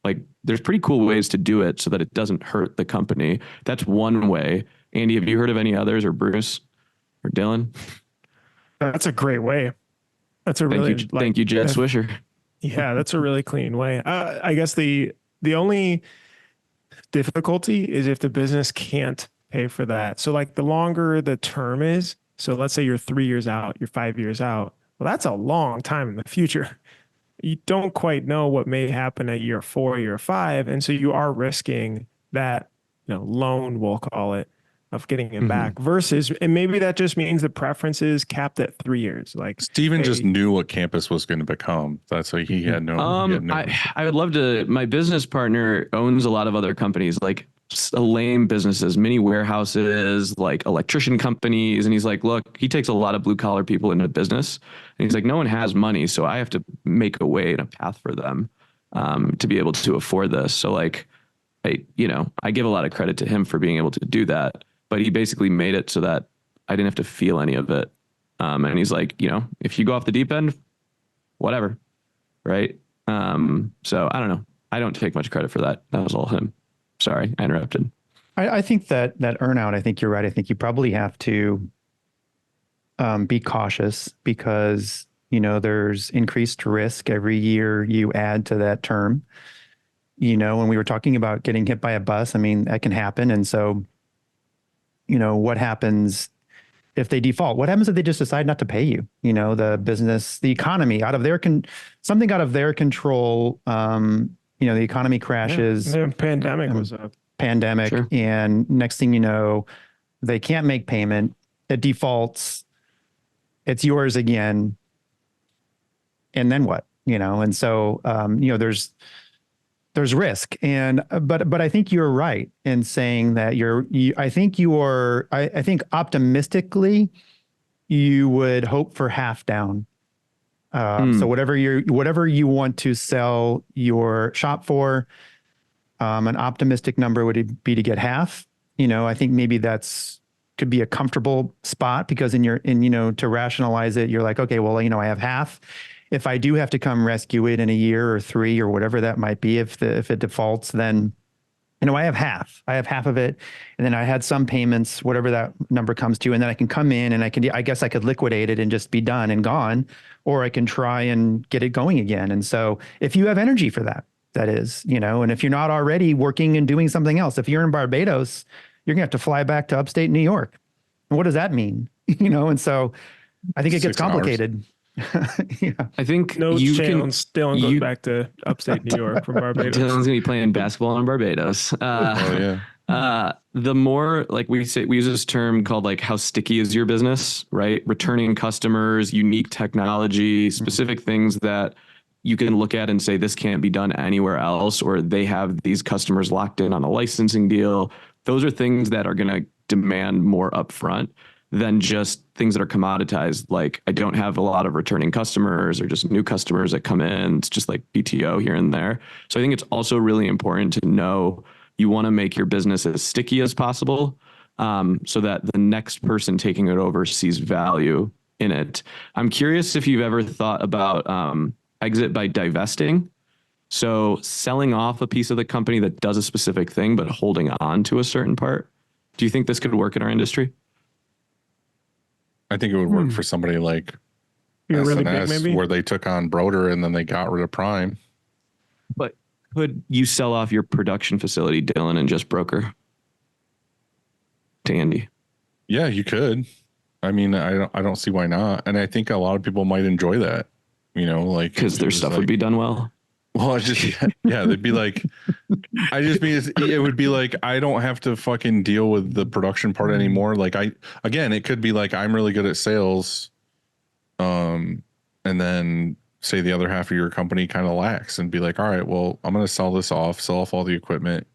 Speaker 5: Like there's pretty cool ways to do it so that it doesn't hurt the company. That's one way. Andy, have you heard of any others, or Bruce or Dylan?
Speaker 1: That's a great way. That's a
Speaker 5: Thank
Speaker 1: really
Speaker 5: you. Thank you, Jed Swisher.
Speaker 1: Yeah, that's a really clean way. I guess the only difficulty is if the business can't pay for that. So like the longer the term is, so let's say you're 3 years out, you're 5 years out. Well, that's a long time in the future. You don't quite know what may happen at year 4, year 5. And so you are risking that, loan, we'll call it, of getting it back versus, and maybe that just means the preference is capped at 3 years. Like
Speaker 3: Steven just knew what campus was going to become. That's why he had no.
Speaker 5: I would love to. My business partner owns a lot of other companies, like lame businesses, mini warehouses, like electrician companies. And he's like, look, he takes a lot of blue collar people into business. And he's like, no one has money. So I have to make a way and a path for them to be able to afford this. So like, I give a lot of credit to him for being able to do that. But he basically made it so that I didn't have to feel any of it. And he's like, if you go off the deep end, whatever. Right. So I don't know. I don't take much credit for that. That was all him. Sorry, I interrupted.
Speaker 4: I think that earnout, I think you're right. I think you probably have to be cautious because, there's increased risk every year you add to that term. When we were talking about getting hit by a bus, I mean, that can happen. And so, what happens if they default? What happens if they just decide not to pay you? The business, the economy, something out of their control. The economy crashes.
Speaker 1: The pandemic was a
Speaker 4: pandemic,
Speaker 5: Sure.
Speaker 4: And next thing you know, they can't make payment. It defaults. It's yours again. And then what? And so there's risk, but I think you're right in saying that I think optimistically you would hope for half down. So whatever you want to sell your shop for, an optimistic number would be to get half. I think maybe could be a comfortable spot because to rationalize it, you're like, okay, well, I have half. If I do have to come rescue it in a year or 3 or whatever that might be, if it defaults, then, I have half. I have half of it. And then I had some payments, whatever that number comes to, and then I can come in and I guess I could liquidate it and just be done and gone, or I can try and get it going again. And so if you have energy for that is, and if you're not already working and doing something else, if you're in Barbados, you're gonna have to fly back to upstate New York. And what does that mean? And so I think it gets complicated.
Speaker 5: Yeah. I think
Speaker 1: Dylan goes back to upstate New York from Barbados.
Speaker 5: Dylan's gonna be playing basketball in Barbados. The more, like we use this term called like how sticky is your business, right? Returning customers, unique technology, specific things that you can look at and say this can't be done anywhere else, or they have these customers locked in on a licensing deal. Those are things that are going to demand more upfront than just things that are commoditized. Like I don't have a lot of returning customers or just new customers that come in. It's just like BTO here and there. So I think it's also really important to know you want to make your business as sticky as possible, so that the next person taking it over sees value in it. I'm curious if you've ever thought about exit by divesting. So selling off a piece of the company that does a specific thing, but holding on to a certain part. Do you think this could work in our industry?
Speaker 3: I think it would work for somebody like
Speaker 1: You're
Speaker 3: S&S,
Speaker 1: really big, maybe?
Speaker 3: where they took on Broder and then they got rid of Prime.
Speaker 5: But could you sell off your production facility, Dylan, and just broker to Andy?
Speaker 3: Yeah, you could. I mean, I don't see why not. And I think a lot of people might enjoy that, like
Speaker 5: Because their stuff would be done well.
Speaker 3: Well, it's just, yeah, they'd be like, it would be like, I don't have to fucking deal with the production part anymore. Like it could be like, I'm really good at sales. And then say the other half of your company kind of lacks and be like, all right, well, I'm going to sell this off, sell off all the equipment,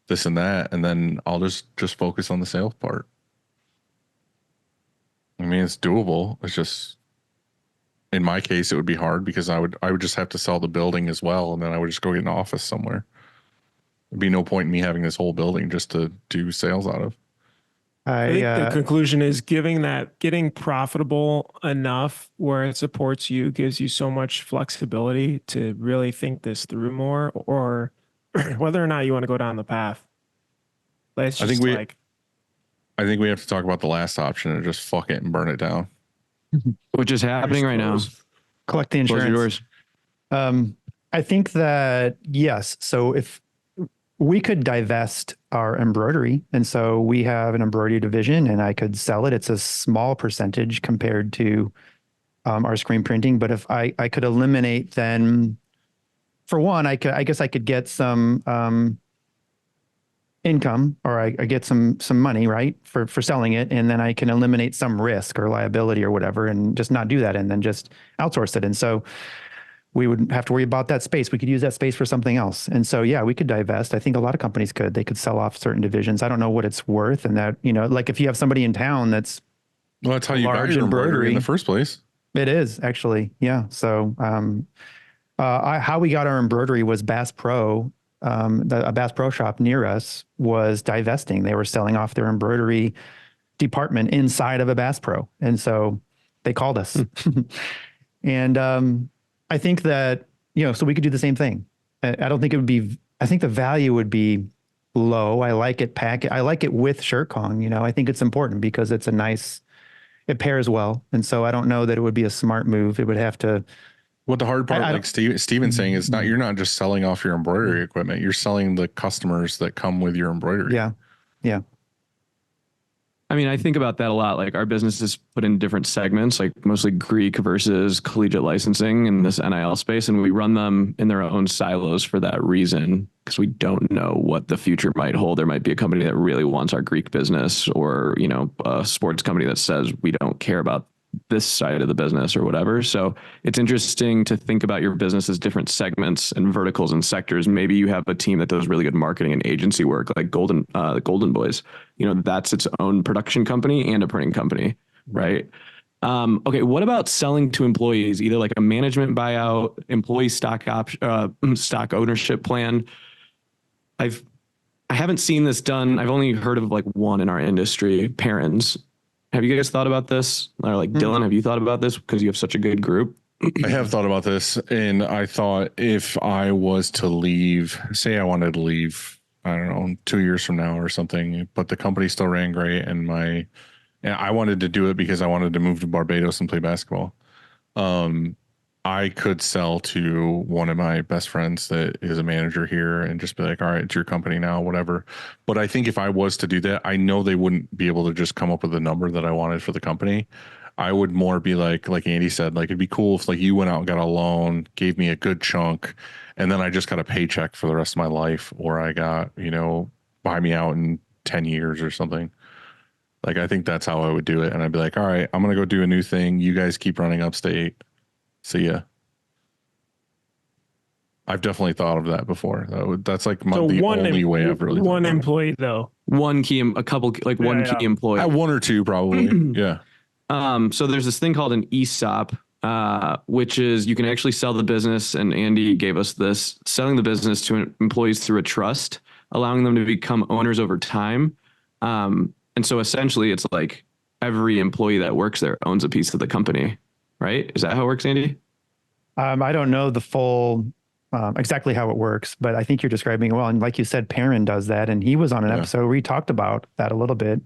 Speaker 3: this and that. And then I'll just focus on the sales part. I mean, it's doable. It's just, in my case, it would be hard because I would just have to sell the building as well. And then I would just go get an office somewhere. There'd be no point in me having this whole building just to do sales out of.
Speaker 1: I think the conclusion is getting profitable enough where it supports you gives you so much flexibility to really think this through more, or whether or not you want to go down the path. It's just
Speaker 3: I think we have to talk about the last option and just fuck it and burn it down.
Speaker 5: Which is happening right now.
Speaker 4: Collect the insurance. I think that, yes. So if we could divest our embroidery, and so we have an embroidery division and I could sell it. It's a small percentage compared to our screen printing. But if I could eliminate, then for one, I guess I could get some income, or I get some money, right, for selling it, and then I can eliminate some risk or liability or whatever, and just not do that, and then just outsource it. And so we wouldn't have to worry about that space. We could use that space for something else. And so, yeah, we could divest. I think a lot of companies could. They could sell off certain divisions. I don't know what it's worth, and that, like if you have somebody in town that's
Speaker 3: how you got your embroidery in the first place.
Speaker 4: It is actually, yeah. So how we got our embroidery was Bass Pro. A Bass Pro shop near us was divesting. They were selling off their embroidery department inside of a Bass Pro. And so they called us. And I think that, so we could do the same thing. I don't think it would be, I think the value would be low. I like it I like it with Shirt Kong. I think it's important because it's it pairs well. And so I don't know that it would be a smart move. It would have to.
Speaker 3: What the hard part, like Steven's saying, is you're not just selling off your embroidery equipment. You're selling the customers that come with your embroidery.
Speaker 4: Yeah. Yeah.
Speaker 5: I mean, I think about that a lot. Like our business is put in different segments, like mostly Greek versus collegiate licensing in this NIL space. And we run them in their own silos for that reason, because we don't know what the future might hold. There might be a company that really wants our Greek business, or, a sports company that says we don't care about this side of the business or whatever. So it's interesting to think about your business as different segments and verticals and sectors. Maybe you have a team that does really good marketing and agency work, like the Golden Boys. That's its own production company and a printing company, right? Okay, what about selling to employees, either like a management buyout, employee stock ownership plan? I haven't seen this done. I've only heard of like one in our industry, Parents. Have you guys thought about this? Or like Dylan, have you thought about this because you have such a good group?
Speaker 3: I have thought about this, and I thought if I was to leave, say I wanted to leave, I don't know, 2 years from now or something, but the company still ran great, and I wanted to do it because I wanted to move to Barbados and play basketball. I could sell to one of my best friends that is a manager here and just be like, all right, it's your company now, whatever. But I think if I was to do that, I know they wouldn't be able to just come up with a number that I wanted for the company. I would more be like Andy said, like it'd be cool if like you went out and got a loan, gave me a good chunk, and then I just got a paycheck for the rest of my life, or I got, buy me out in 10 years or something. Like, I think that's how I would do it. And I'd be like, all right, I'm going to go do a new thing. You guys keep running upstate. See ya. I've definitely thought of that before. That's like the only way I've really
Speaker 1: one employee though.
Speaker 5: One key employee.
Speaker 3: One or two probably. Yeah.
Speaker 5: So there's this thing called an ESOP, which is you can actually sell the business. And Andy gave us this, selling the business to employees through a trust, allowing them to become owners over time. And so essentially it's like every employee that works there owns a piece of the company, right? Is that how it works, Andy?
Speaker 4: I don't know the full exactly how it works, but I think you're describing it well. And like you said, Perrin does that, and he was on an episode where he talked about that a little bit.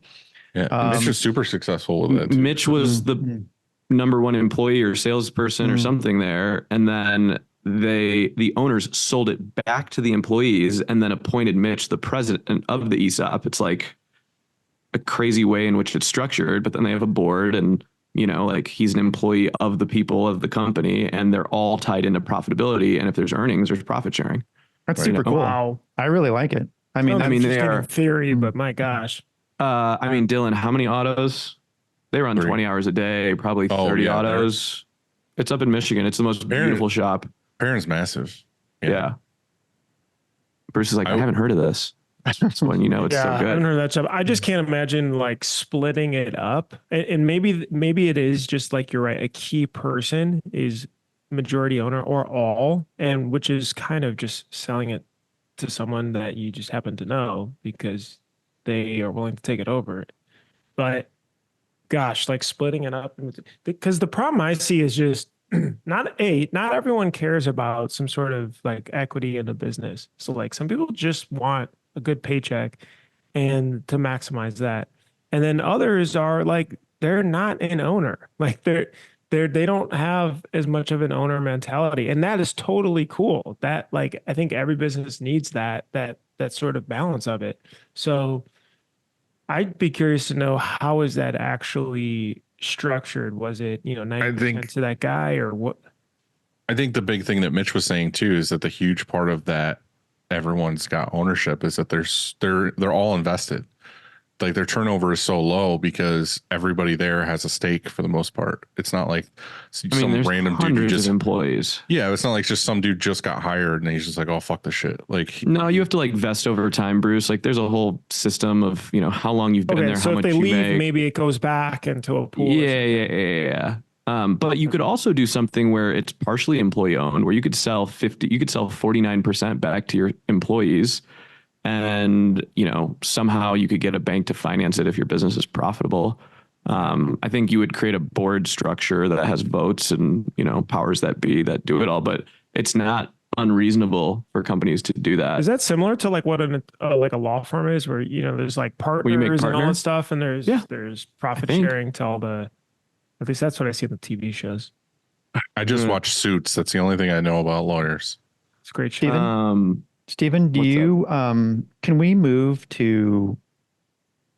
Speaker 3: Yeah, Mitch was super successful with it.
Speaker 5: Mitch was the number one employee or salesperson or something there, and then the owners sold it back to the employees, and then appointed Mitch the president of the ESOP. It's like a crazy way in which it's structured, but then they have a board and. Like he's an employee of the people of the company, and they're all tied into profitability. And if there's earnings, there's profit sharing.
Speaker 4: That's super cool.
Speaker 1: Wow.
Speaker 4: I really like it. I mean,
Speaker 1: they are in theory, but my gosh.
Speaker 5: Dylan, how many autos? They run 20 hours a day, probably 30 autos. It's up in Michigan. It's the most beautiful shop.
Speaker 3: Perrin's massive.
Speaker 5: Yeah. Bruce is like, I haven't heard of this. That's when it's so good.
Speaker 1: I haven't heard that stuff. I just can't imagine like splitting it up. And maybe it is just like you're right. A key person is majority owner or all, and which is kind of just selling it to someone that you just happen to know because they are willing to take it over. but gosh, like splitting it up, because the problem I see is just not everyone cares about some sort of like equity in a business. So like some people just want a good paycheck and to maximize that. And then others are like, they're not an owner. Like they don't have as much of an owner mentality. And that is totally cool. That like, I think every business needs that sort of balance of it. So I'd be curious to know, how is that actually structured? Was it,
Speaker 3: I
Speaker 1: 90%
Speaker 3: think
Speaker 1: to that guy, or what?
Speaker 3: I think the big thing that Mitch was saying too is that the huge part of that everyone's got ownership is that they're all invested. Like their turnover is so low because everybody there has a stake for the most part. It's not like some
Speaker 5: there's
Speaker 3: random dude who
Speaker 5: hundreds
Speaker 3: just
Speaker 5: of employees.
Speaker 3: yeah, it's not like just some dude just got hired and he's just like, oh fuck this shit. Like
Speaker 5: No, you have to like vest over time, Bruce. Like there's a whole system of, how long you've been
Speaker 1: Okay,
Speaker 5: there,
Speaker 1: so
Speaker 5: how
Speaker 1: if
Speaker 5: much
Speaker 1: they
Speaker 5: you
Speaker 1: leave,
Speaker 5: make.
Speaker 1: maybe it goes back into a pool.
Speaker 5: Yeah. But you could also do something where it's partially employee owned, where you could sell 49% back to your employees. And, somehow you could get a bank to finance it if your business is profitable. I think you would create a board structure that has votes and, powers that be that do it all, but it's not unreasonable for companies to do that.
Speaker 1: Is that similar to like what like a law firm is, where, there's like
Speaker 5: you make
Speaker 1: partners and all
Speaker 5: partner?
Speaker 1: that stuff, and there's profit sharing to all the, at least that's what I see in the TV shows.
Speaker 3: I just watched Suits. That's the only thing I know about lawyers.
Speaker 1: It's a great show.
Speaker 4: Steven, do you can we move to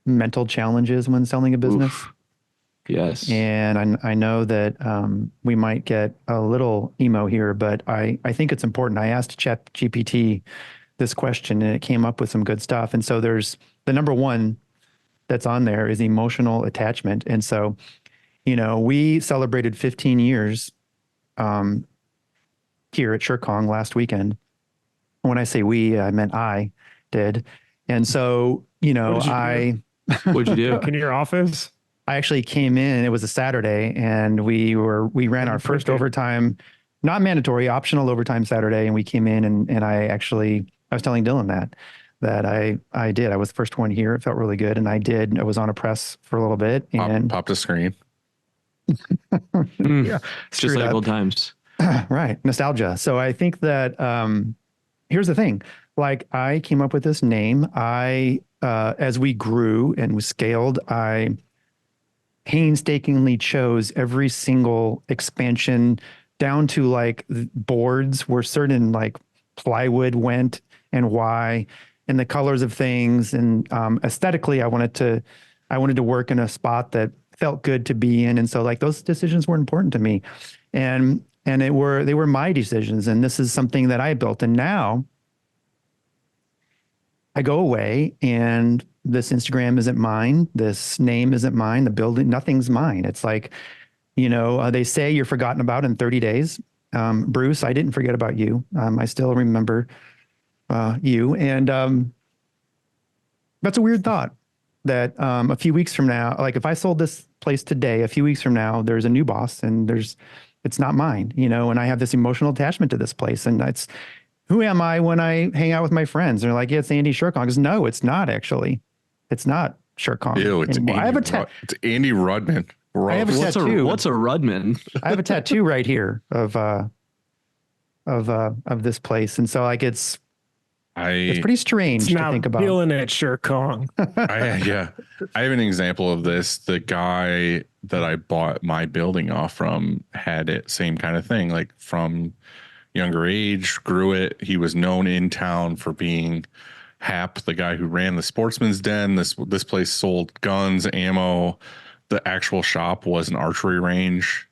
Speaker 4: mental challenges when selling a business?
Speaker 5: Oof. Yes.
Speaker 4: And I know that we might get a little emo here, but I think it's important. I asked ChatGPT this question and it came up with some good stuff. And so there's the number one that's on there is emotional attachment. And so, we celebrated 15 years here at SureKong last weekend. When I say we, I meant I did. And so,
Speaker 5: What'd you do?
Speaker 1: In your office?
Speaker 4: I actually came in and it was a Saturday and we ran our first overtime, not mandatory, optional overtime Saturday. And we came in and I was telling Dylan that I did. I was the first one here. It felt really good. And I was on a press for a little bit and
Speaker 3: popped a screen.
Speaker 4: Yeah,
Speaker 5: just like old times.
Speaker 4: Right. Nostalgia. So I think that, here's the thing. Like I came up with this name. As we grew and we scaled, I painstakingly chose every single expansion down to like boards where certain like plywood went and why, and the colors of things. And aesthetically, I wanted to work in a spot that felt good to be in. And so like those decisions were important to me. And they were my decisions. And this is something that I built. And now I go away and this Instagram isn't mine. This name isn't mine. The building, nothing's mine. It's like, they say you're forgotten about in 30 days. Bruce, I didn't forget about you. I still remember you. And that's a weird thought that a few weeks from now, like if I sold this place today, a few weeks from now, there's a new boss and it's not mine, and I have this emotional attachment to this place. And who am I when I hang out with my friends? They're like, yeah, it's Andy SureKong. Because no, it's not actually. It's not SureKong.
Speaker 3: Ew, it's Andy, it's Andy Rudman.
Speaker 4: I have a tattoo.
Speaker 5: What's a Rudman?
Speaker 4: I have a tattoo right here of this place. And so like it's pretty strange to think about.
Speaker 1: Feeling it, SureKong.
Speaker 3: I have an example of this. The guy that I bought my building off from had it same kind of thing, like from younger age, grew it. He was known in town for being Hap, the guy who ran the Sportsman's Den. This place sold guns, ammo. The actual shop was an archery range.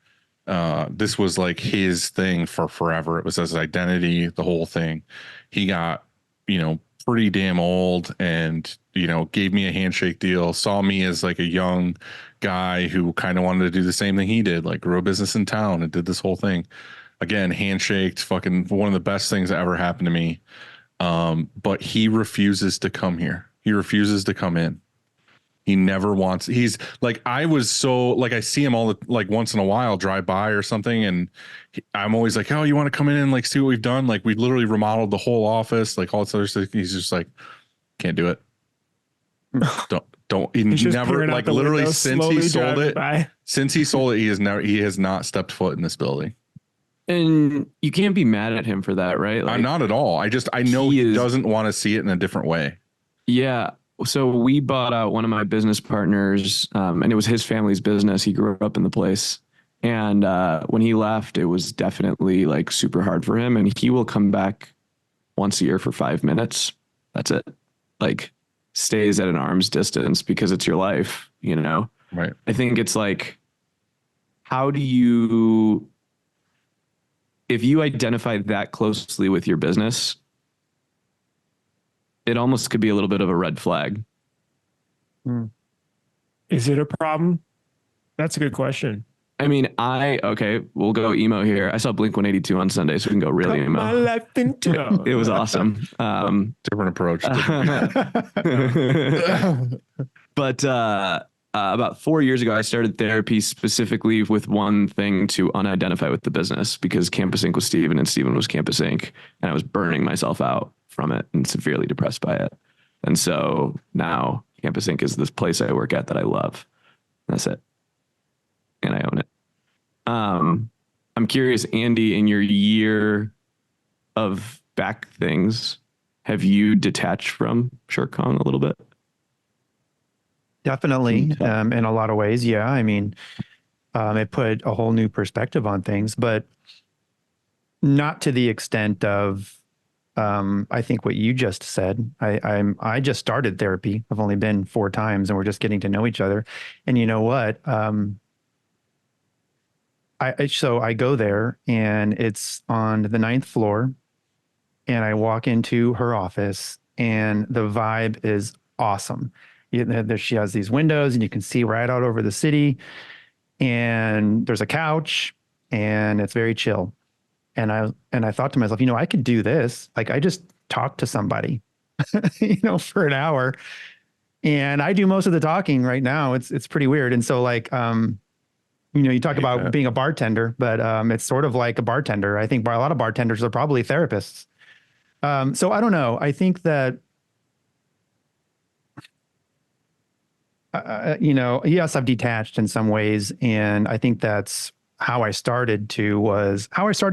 Speaker 3: This was like his thing for forever. It was his identity, the whole thing. He got, pretty damn old and, gave me a handshake deal, saw me as like a young guy who kind of wanted to do the same thing he did, like grow a business in town and did this whole thing. Again, handshaked, fucking one of the best things that ever happened to me. But he refuses to come here. He refuses to come in. He never wants. He's like, I see him once in a while, drive by or something. And I'm always like, oh, you want to come in and like see what we've done? Like we literally remodeled the whole office, like all this other stuff. He's just like, can't do it. Don't he
Speaker 1: He's just
Speaker 3: never,
Speaker 1: peering out
Speaker 3: like,
Speaker 1: the
Speaker 3: literally
Speaker 1: window,
Speaker 3: since he
Speaker 1: slowly
Speaker 3: sold
Speaker 1: driving
Speaker 3: it,
Speaker 1: by.
Speaker 3: he has not stepped foot in this building.
Speaker 5: And you can't be mad at him for that, right?
Speaker 3: I'm not at all. I know he doesn't want to see it in a different way.
Speaker 5: Yeah. So we bought out one of my business partners, and it was his family's business. He grew up in the place. And when he left, it was definitely like super hard for him. And he will come back once a year for 5 minutes. That's it. Like, stays at an arm's distance because it's your life, you know?
Speaker 3: Right.
Speaker 5: I think it's like, how do you, if you identify that closely with your business, it almost could be a little bit of a red flag.
Speaker 1: Is it a problem? That's a good question.
Speaker 5: I mean, okay, we'll go emo here. I saw Blink-182 on Sunday, so we can go really
Speaker 1: Cut my
Speaker 5: emo.
Speaker 1: life into
Speaker 5: It was awesome.
Speaker 3: Different approach.
Speaker 5: But about 4 years ago, I started therapy specifically with one thing to unidentify with the business, because Campus Inc. was Steven and Steven was Campus Inc. And I was burning myself out from it and severely depressed by it. And so now Campus Inc. is this place I work at that I love. That's it. And I own it. I'm curious, Andy, in your year of back things, have you detached from Short Kong a little bit?
Speaker 4: Definitely, in a lot of ways. Yeah. I mean, it put a whole new perspective on things, but not to the extent of, I think what you just said. I just started therapy. I've only been 4 times and we're just getting to know each other. And you know what? So I go there and it's on the 9th floor, and I walk into her office and the vibe is awesome. She has these windows and you can see right out over the city, and there's a couch and it's very chill. And I thought to myself, I could do this. Like, I just talk to somebody, for an hour, and I do most of the talking right now. It's pretty weird. And so like, you talk about being a bartender, but it's sort of like a bartender. I think a lot of bartenders are probably therapists. So I don't know. I think that, yes, I've detached in some ways. And I think that's how I started to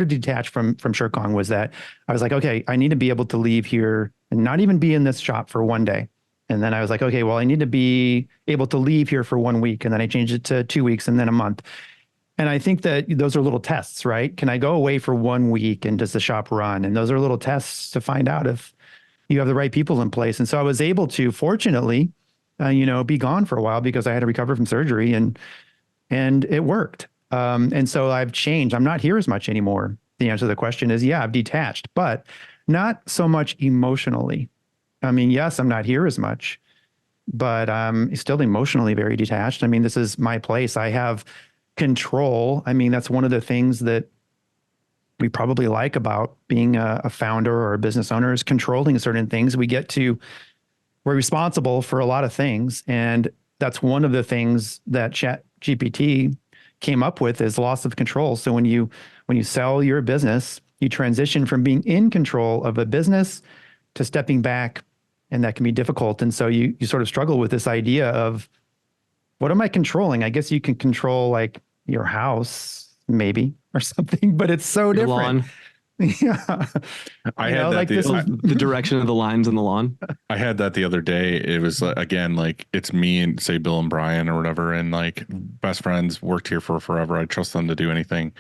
Speaker 4: detach from Short Kong, was that I was like, okay, I need to be able to leave here and not even be in this shop for one day. And then I was like, okay, well, I need to be able to leave here for 1 week. And then I changed it to 2 weeks and then a month. And I think that those are little tests, right? Can I go away for 1 week and does the shop run? And those are little tests to find out if you have the right people in place. And so I was able to, fortunately, be gone for a while because I had to recover from surgery, and it worked. And so I've changed. I'm not here as much anymore. The answer to the question is, yeah, I've detached, but not so much emotionally. I mean, yes, I'm not here as much, but I'm still emotionally very detached. I mean, this is my place. I have control. I mean, that's one of the things that we probably like about being a founder or a business owner, is controlling certain things. We're responsible for a lot of things. And that's one of the things that ChatGPT came up with, is loss of control. So when you sell your business, you transition from being in control of a business to stepping back, and that can be difficult. And so you sort of struggle with this idea of, what am I controlling? I guess you can control like your house maybe or something, but it's so
Speaker 5: Your
Speaker 4: different.
Speaker 5: lawn.
Speaker 4: Yeah.
Speaker 3: I had that
Speaker 4: like this is
Speaker 5: The direction of the lines in the lawn.
Speaker 3: I had that the other day. It was again, like, it's me and say Bill and Brian or whatever, and like best friends, worked here for forever. I trust them to do anything.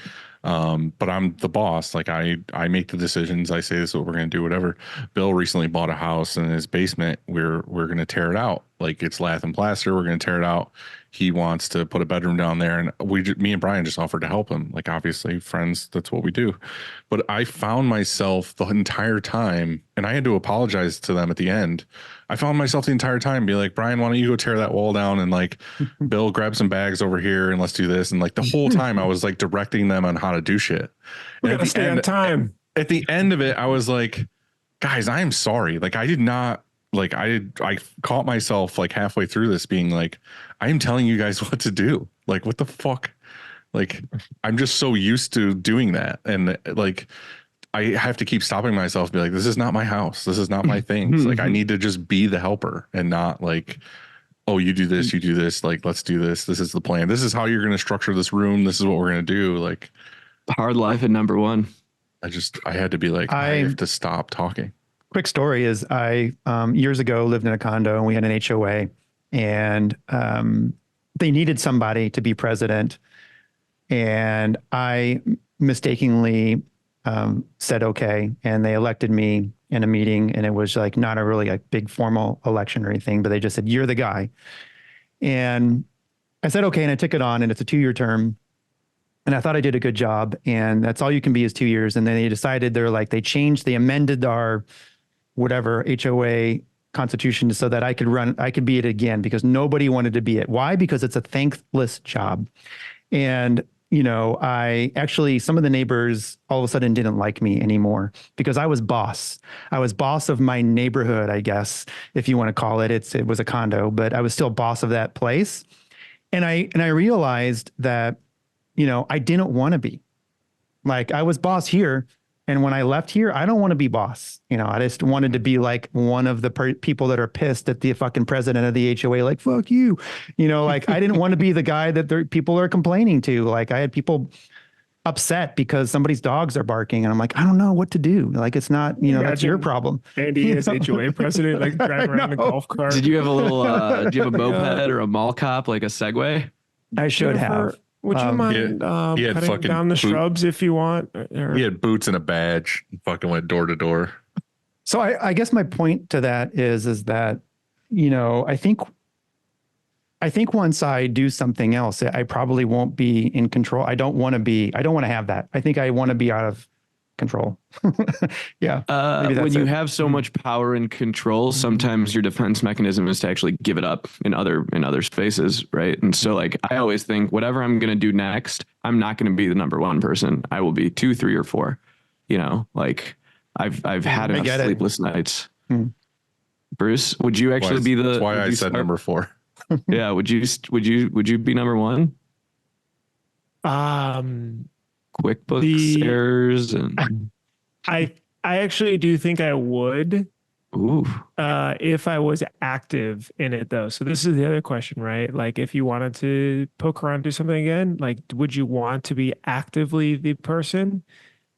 Speaker 3: But I'm the boss. Like, I make the decisions. I say this is what we're going to do, whatever. Bill recently bought a house, and in his basement, we're going to tear it out. Like, it's lath and plaster. We're going to tear it out. He wants to put a bedroom down there, and me and Brian just offered to help him. Like, obviously, friends, that's what we do. But I found myself the entire time, and I had to apologize to them at the end. I found myself the entire time be like, Brian, why don't you go tear that wall down? And like, Bill, grab some bags over here and let's do this. And like, the whole time I was like directing them on how to do shit.
Speaker 1: We gotta stay on time.
Speaker 3: At the end of it, I was like, guys, I am sorry. Like, I did not, like, I caught myself like halfway through this being like, I am telling you guys what to do. Like, what the fuck? Like, I'm just so used to doing that. And like, I have to keep stopping myself, be like, this is not my house. This is not my things. Like, I need to just be the helper and not like, oh, you do this, you do this. Like, let's do this. This is the plan. This is how you're going to structure this room. This is what we're going to do. Like,
Speaker 5: Hard life at number one.
Speaker 3: I had to be like, I have to stop talking.
Speaker 4: Quick story is I years ago lived in a condo and we had an HOA, and they needed somebody to be president, and I mistakenly said okay, and they elected me in a meeting, and it was like not a really a big formal election or anything, but they just said, you're the guy. And I said okay, and I took it on, and it's a 2-year term. And I thought I did a good job, and that's all you can be is 2 years. And then they decided they amended our whatever HOA constitution so that I could be it again, because nobody wanted to be it. Why? Because it's a thankless job. And, you know, some of the neighbors all of a sudden didn't like me anymore because I was boss. I was boss of my neighborhood, I guess, if you want to call it. It was a condo, but I was still boss of that place. And I realized that, you know, I didn't want to be. Like, I was boss here, and when I left here, I don't want to be boss. You know, I just wanted to be like one of the people that are pissed at the fucking president of the HOA, like, fuck you. You know, like, I didn't want to be the guy that people are complaining to. Like, I had people upset because somebody's dogs are barking, and I'm like, I don't know what to do. Like, it's not, you know, that's your problem.
Speaker 1: Andy is HOA president, like driving around in a golf cart.
Speaker 5: Did you have a little, do you have a moped or a mall cop, like a Segway?
Speaker 4: I should have.
Speaker 1: Would you mind
Speaker 3: he had
Speaker 1: cutting
Speaker 3: fucking
Speaker 1: down the shrubs if you want?
Speaker 3: He had boots and a badge and fucking went door to door.
Speaker 4: So I guess my point to that is that, you know, I think once I do something else, I probably won't be in control. I don't want to have that. I think I want to be out of control. Yeah.
Speaker 5: When you have so much power and control, sometimes your defense mechanism is to actually give it up in other spaces, right? And so, like, I always think whatever I'm going to do next, I'm not going to be the number one person. I will be 2, 3, or 4. You know, like, I've had enough sleepless nights. Bruce, would you actually be the?
Speaker 3: That's why I said number 4.
Speaker 5: Yeah, would you be number 1? QuickBooks errors and
Speaker 1: I actually do think I would.
Speaker 5: Ooh.
Speaker 1: If I was active in it though. So this is the other question, right? Like, if you wanted to poke around, do something again, like, would you want to be actively the person?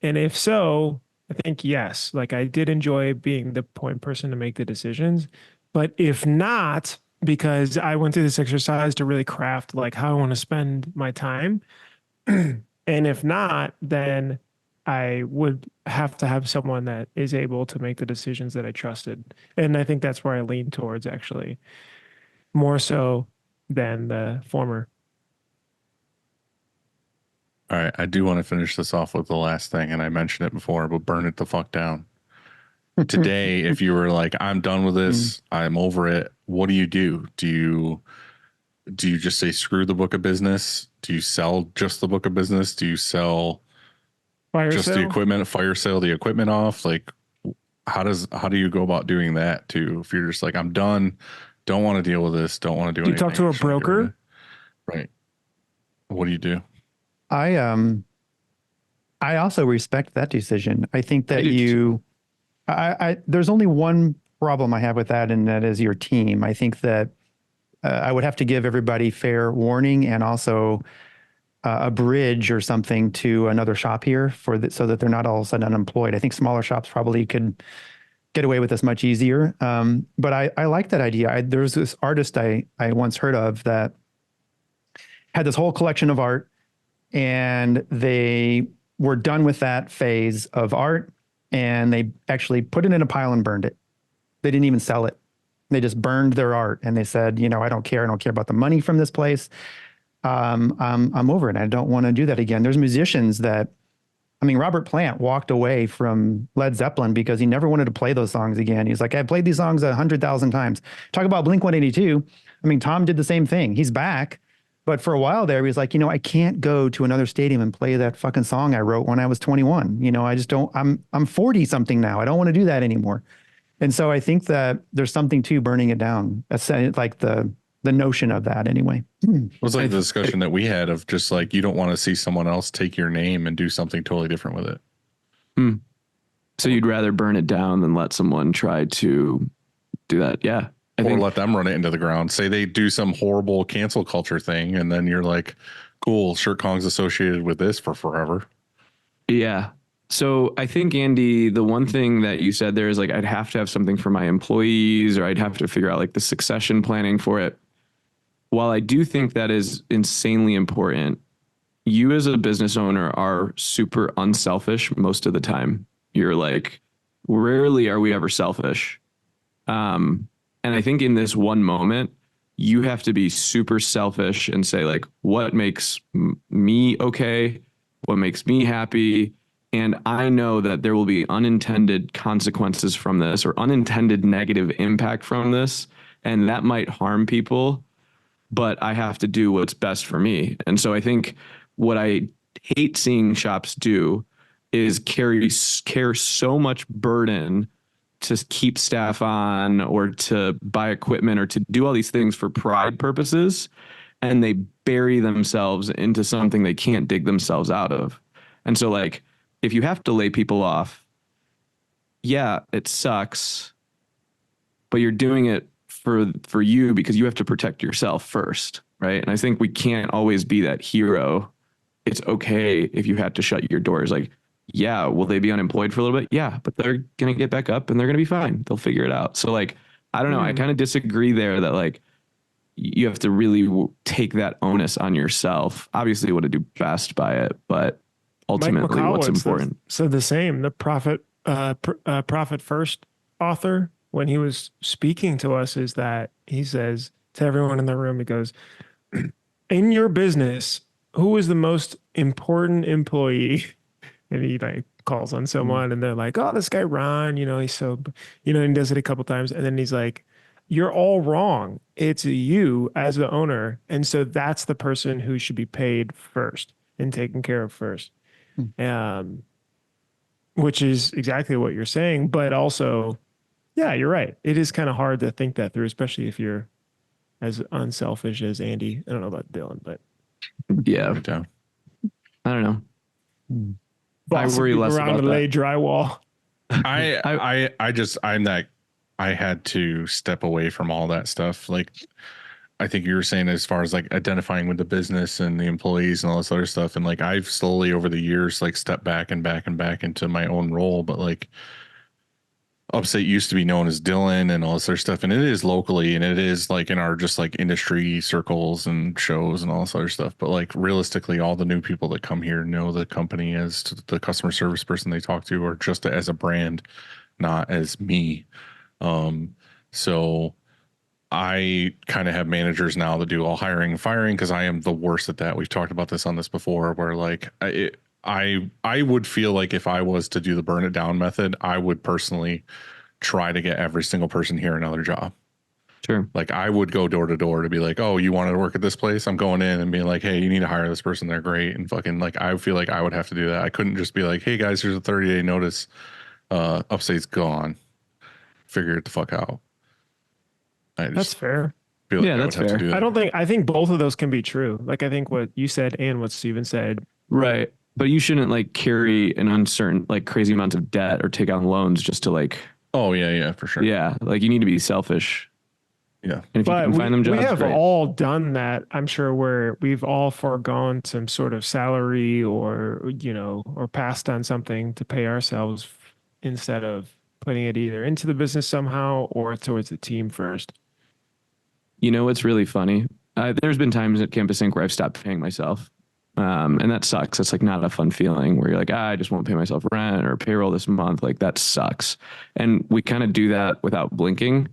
Speaker 1: And if so, I think yes. Like, I did enjoy being the point person to make the decisions. But if not, because I went through this exercise to really craft like how I want to spend my time. And if not, then I would have to have someone that is able to make the decisions that I trusted. And I think that's where I lean towards, actually, more so than the former.
Speaker 3: All right. I do want to finish this off with the last thing, and I mentioned it before, but burn it the fuck down. Today, if you were like, I'm done with this, I'm over it, what do? Do you just say screw the book of business? Do you sell just the book of business? Do you sell the equipment, fire sale the equipment off? Like, how do you go about doing that too? If you're just like, I'm done, don't want to deal with this, don't want to do anything.
Speaker 1: Do you talk to a broker?
Speaker 3: Right. What do you do?
Speaker 4: I also respect that decision. I think that there's only one problem I have with that, and that is your team. I think that I would have to give everybody fair warning, and also a bridge or something to another shop here so that they're not all of a sudden unemployed. I think smaller shops probably could get away with this much easier. But I like that idea. There was this artist I once heard of that had this whole collection of art, and they were done with that phase of art, and they actually put it in a pile and burned it. They didn't even sell it. They just burned their art, and they said, you know, I don't care. I don't care about the money from this place. I'm over it. I don't want to do that again. There's musicians that, I mean, Robert Plant walked away from Led Zeppelin because he never wanted to play those songs again. He's like, I played these songs 100,000 times. Talk about Blink-182. I mean, Tom did the same thing. He's back. But for a while there, he was like, you know, I can't go to another stadium and play that fucking song I wrote when I was 21. You know, I just don't, I'm 40 something now. I don't want to do that anymore. And so I think that there's something to burning it down. That's like the notion of that anyway.
Speaker 3: It was like the discussion that we had of just like, you don't want to see someone else take your name and do something totally different with it.
Speaker 5: So you'd rather burn it down than let someone try to do that? Yeah.
Speaker 3: Or let them run it into the ground. Say they do some horrible cancel culture thing, and then you're like, cool, Shirt Kong's associated with this for forever.
Speaker 5: Yeah. So I think, Andy, the one thing that you said there is like, I'd have to have something for my employees, or I'd have to figure out like the succession planning for it. While I do think that is insanely important, you as a business owner are super unselfish most of the time. You're like, rarely are we ever selfish. And I think in this one moment, you have to be super selfish and say like, what makes me okay? What makes me happy? And I know that there will be unintended consequences from this, or unintended negative impact from this. And that might harm people, but I have to do what's best for me. And so I think what I hate seeing shops do is carry so much burden to keep staff on, or to buy equipment, or to do all these things for pride purposes, and they bury themselves into something they can't dig themselves out of. And so like, if you have to lay people off, yeah, it sucks, but you're doing it for you, because you have to protect yourself first, right? And I think we can't always be that hero. It's okay if you had to shut your doors. Like, yeah, will they be unemployed for a little bit? Yeah, but they're going to get back up and they're going to be fine. They'll figure it out. So like, I don't know. I kind of disagree there that like, you have to really take that onus on yourself. Obviously you want to do best by it, but ultimately what's important.
Speaker 1: So the same, the profit first author, when he was speaking to us, is that he says to everyone in the room, he goes, in your business, who is the most important employee? And he like calls on someone and they're like, oh, this guy, Ron, he's so, and he does it a couple times. And then he's like, you're all wrong. It's you as the owner. And so that's the person who should be paid first and taken care of first. Which is exactly what you're saying. But also, yeah, you're right. It is kind of hard to think that through, especially if you're as unselfish as Andy. I don't know about Dylan, but
Speaker 5: yeah, I don't know. I worry less
Speaker 1: around
Speaker 5: about
Speaker 1: to lay
Speaker 5: that.
Speaker 1: drywall.
Speaker 3: I had to step away from all that stuff. Like, I think you were saying, as far as like identifying with the business and the employees and all this other stuff. And like, I've slowly over the years, like stepped back and back and back into my own role. But like, Upstate used to be known as Dylan and all this other stuff. And it is locally, and it is like in our just like industry circles and shows and all this other stuff. But like, realistically, all the new people that come here know the company as the customer service person they talk to, or just as a brand, not as me. So I kind of have managers now that do all hiring and firing, because I am the worst at that. We've talked about this on this before, where like I would feel like if I was to do the burn it down method, I would personally try to get every single person here another job.
Speaker 5: Sure.
Speaker 3: Like, I would go door to door to be like, oh, you wanted to work at this place? I'm going in and being like, hey, you need to hire this person. They're great. And fucking like, I feel like I would have to do that. I couldn't just be like, hey guys, here's a 30-day notice. Upstate's gone. Figure it the fuck out.
Speaker 1: That's fair.
Speaker 3: Feel like
Speaker 5: Yeah, that's fair.
Speaker 1: I think both of those can be true. Like, I think what you said and what Steven said.
Speaker 5: Right. But you shouldn't like carry an uncertain, like crazy amounts of debt or take on loans just to like.
Speaker 3: Oh yeah, for sure.
Speaker 5: Yeah. Like, you need to be selfish.
Speaker 3: Yeah.
Speaker 5: And if you can find them jobs,
Speaker 1: we have
Speaker 5: great.
Speaker 1: all done that. I'm sure where we've all foregone some sort of salary or passed on something to pay ourselves instead of putting it either into the business somehow or towards the team first.
Speaker 5: You know what's really funny? There's been times at Campus Inc. where I've stopped paying myself. And that sucks. It's like not a fun feeling where you're like, I just won't pay myself rent or payroll this month. Like, that sucks. And we kind of do that without blinking.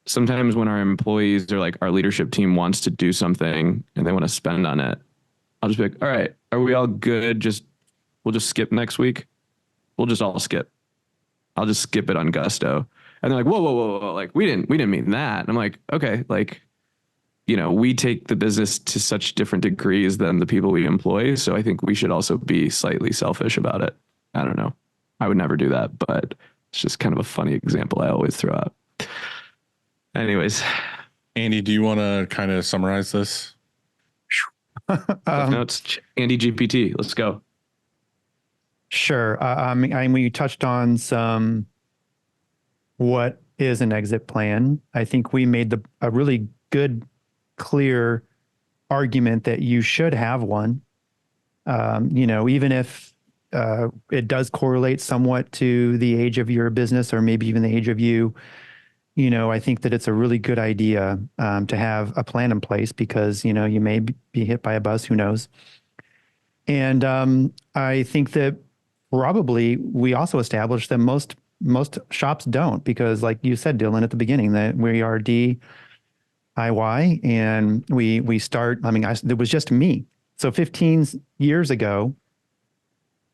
Speaker 5: Sometimes when our employees or like our leadership team wants to do something and they want to spend on it, I'll just be like, all right, are we all good? We'll just skip next week. We'll just all skip. I'll just skip it on gusto. And they're like, whoa. Like, we didn't mean that. And I'm like, okay, like, we take the business to such different degrees than the people we employ. So I think we should also be slightly selfish about it. I don't know. I would never do that, but it's just kind of a funny example I always throw out. Anyways.
Speaker 3: Andy, do you want to kind of summarize this?
Speaker 5: Notes, Andy GPT. Let's go.
Speaker 4: Sure. We touched on some what is an exit plan. I think we made a really good, clear argument that you should have one. Even if it does correlate somewhat to the age of your business or maybe even the age of you, I think that it's a really good idea to have a plan in place because, you may be hit by a bus, who knows? And I think that probably we also established that most shops don't because, like you said, Dylan, at the beginning, that we are DIY and we start. I mean, it was just me. So 15 years ago,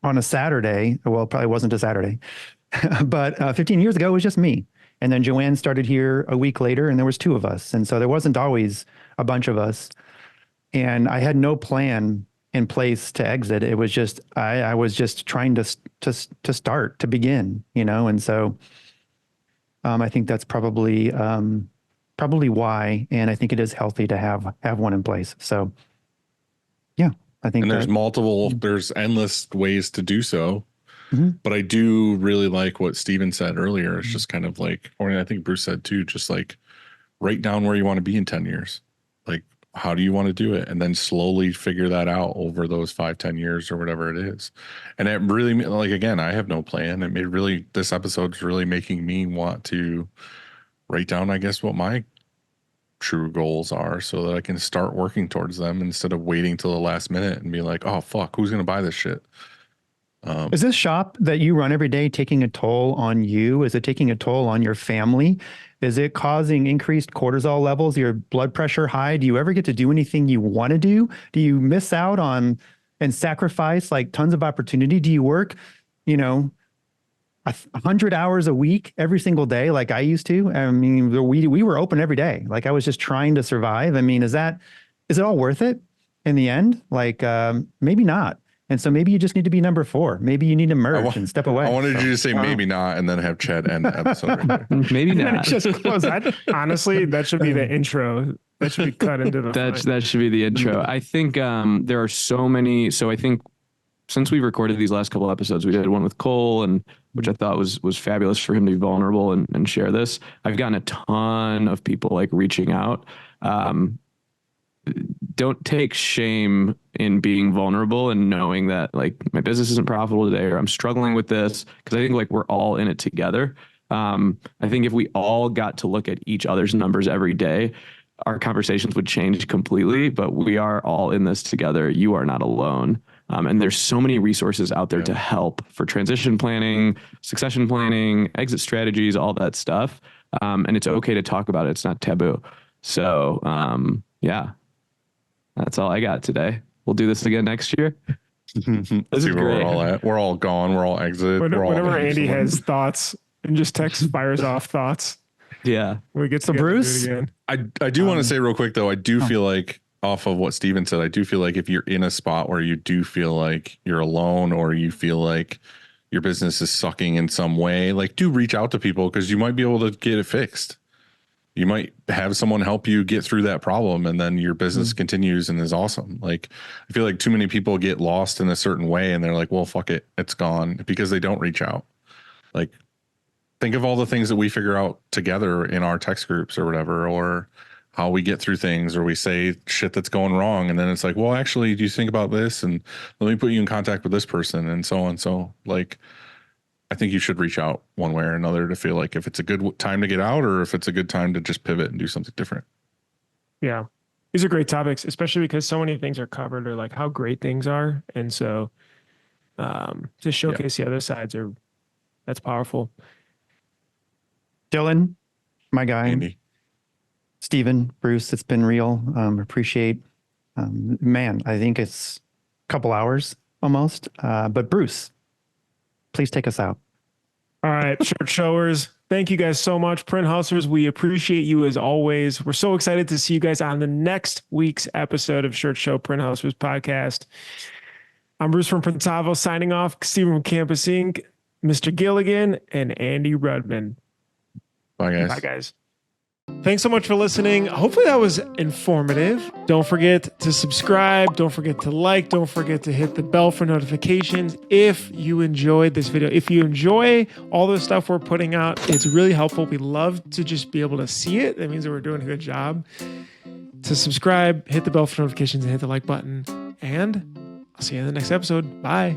Speaker 4: on a Saturday, well, it probably wasn't a Saturday, but 15 years ago, it was just me. And then Joanne started here a week later, and there was two of us, and so there wasn't always a bunch of us. And I had no plan in place to exit. It was just I was just trying to start to begin, and so I think that's probably why, and I think it is healthy to have one in place. So yeah, I think.
Speaker 3: And there's endless ways to do so. Mm-hmm. But I do really like what Steven said earlier. It's just kind of like, or I think Bruce said too, just like write down where you want to be in 10 years. Like, how do you want to do it? And then slowly figure that out over those 5-10 years or whatever it is. And it really, like, again, I have no plan. This episode's really making me want to write down, I guess, what my true goals are so that I can start working towards them instead of waiting till the last minute and be like, oh, fuck, who's going to buy this shit?
Speaker 4: Is this shop that you run every day taking a toll on you? Is it taking a toll on your family? Is it causing increased cortisol levels, your blood pressure high? Do you ever get to do anything you want to do? Do you miss out on and sacrifice like tons of opportunity? Do you work, 100 hours a week every single day like I used to? I mean, we were open every day. Like I was just trying to survive. I mean, is it all worth it in the end? Like maybe not. And so maybe you just need to be number 4. Maybe you need to merge and step away.
Speaker 3: I wanted you to say maybe not, and then have Chad end the episode. Right there.
Speaker 5: Maybe not.
Speaker 1: Just close. Honestly, that should be the intro. That should be cut into the.
Speaker 5: That should be the intro. I think there are so many. So I think since we've recorded these last couple episodes, we did one with Cole, and which I thought was fabulous for him to be vulnerable and share this. I've gotten a ton of people like reaching out. Don't take shame in being vulnerable and knowing that like my business isn't profitable today or I'm struggling with this, because I think like we're all in it together. I think if we all got to look at each other's numbers every day, our conversations would change completely, but we are all in this together. You are not alone. And there's so many resources out there to help for transition planning, succession planning, exit strategies, all that stuff. And it's okay to talk about it. It's not taboo. So yeah. That's all I got today. We'll do this again next year. This is great.
Speaker 3: We're all at. We're all gone. We're all exited.
Speaker 1: Whenever Andy has thoughts and just fires off thoughts.
Speaker 5: Yeah.
Speaker 1: We get to
Speaker 4: Bruce.
Speaker 1: again.
Speaker 3: I do want to say real quick though, I do feel like off of what Steven said, I do feel like if you're in a spot where you do feel like you're alone or you feel like your business is sucking in some way, like do reach out to people because you might be able to get it fixed. You might have someone help you get through that problem and then your business continues and is awesome. Like, I feel like too many people get lost in a certain way and they're like, well, fuck it, it's gone, because they don't reach out. Like, think of all the things that we figure out together in our text groups or whatever, or how we get through things, or we say shit that's going wrong. And then it's like, well, actually, do you think about this? And let me put you in contact with this person and so on. So like, I think you should reach out one way or another to feel like if it's a good time to get out or if it's a good time to just pivot and do something different.
Speaker 1: Yeah. These are great topics, especially because so many things are covered or like how great things are. And so to showcase the other sides that's powerful.
Speaker 4: Dylan, my guy.
Speaker 3: Andy.
Speaker 4: Steven, Bruce, it's been real. Appreciate, man, I think it's a couple hours almost. But Bruce, please take us out.
Speaker 1: All right, shirt showers. Thank you guys so much. Print Hustlers, we appreciate you as always. We're so excited to see you guys on the next week's episode of Shirt Show Print Hustlers podcast. I'm Bruce from Printavo signing off. Steven from Campus Inc., Mr. Gilligan, and Andy Rudman.
Speaker 3: Bye, guys.
Speaker 1: Bye, guys. Thanks so much for listening. Hopefully that was informative. Don't forget to subscribe. Don't forget to like. Don't forget to hit the bell for notifications if you enjoyed this video. If you enjoy all the stuff we're putting out, it's really helpful. We love to just be able to see it. That means that we're doing a good job. To subscribe, hit the bell for notifications, and hit the like button. And I'll see you in the next episode. Bye.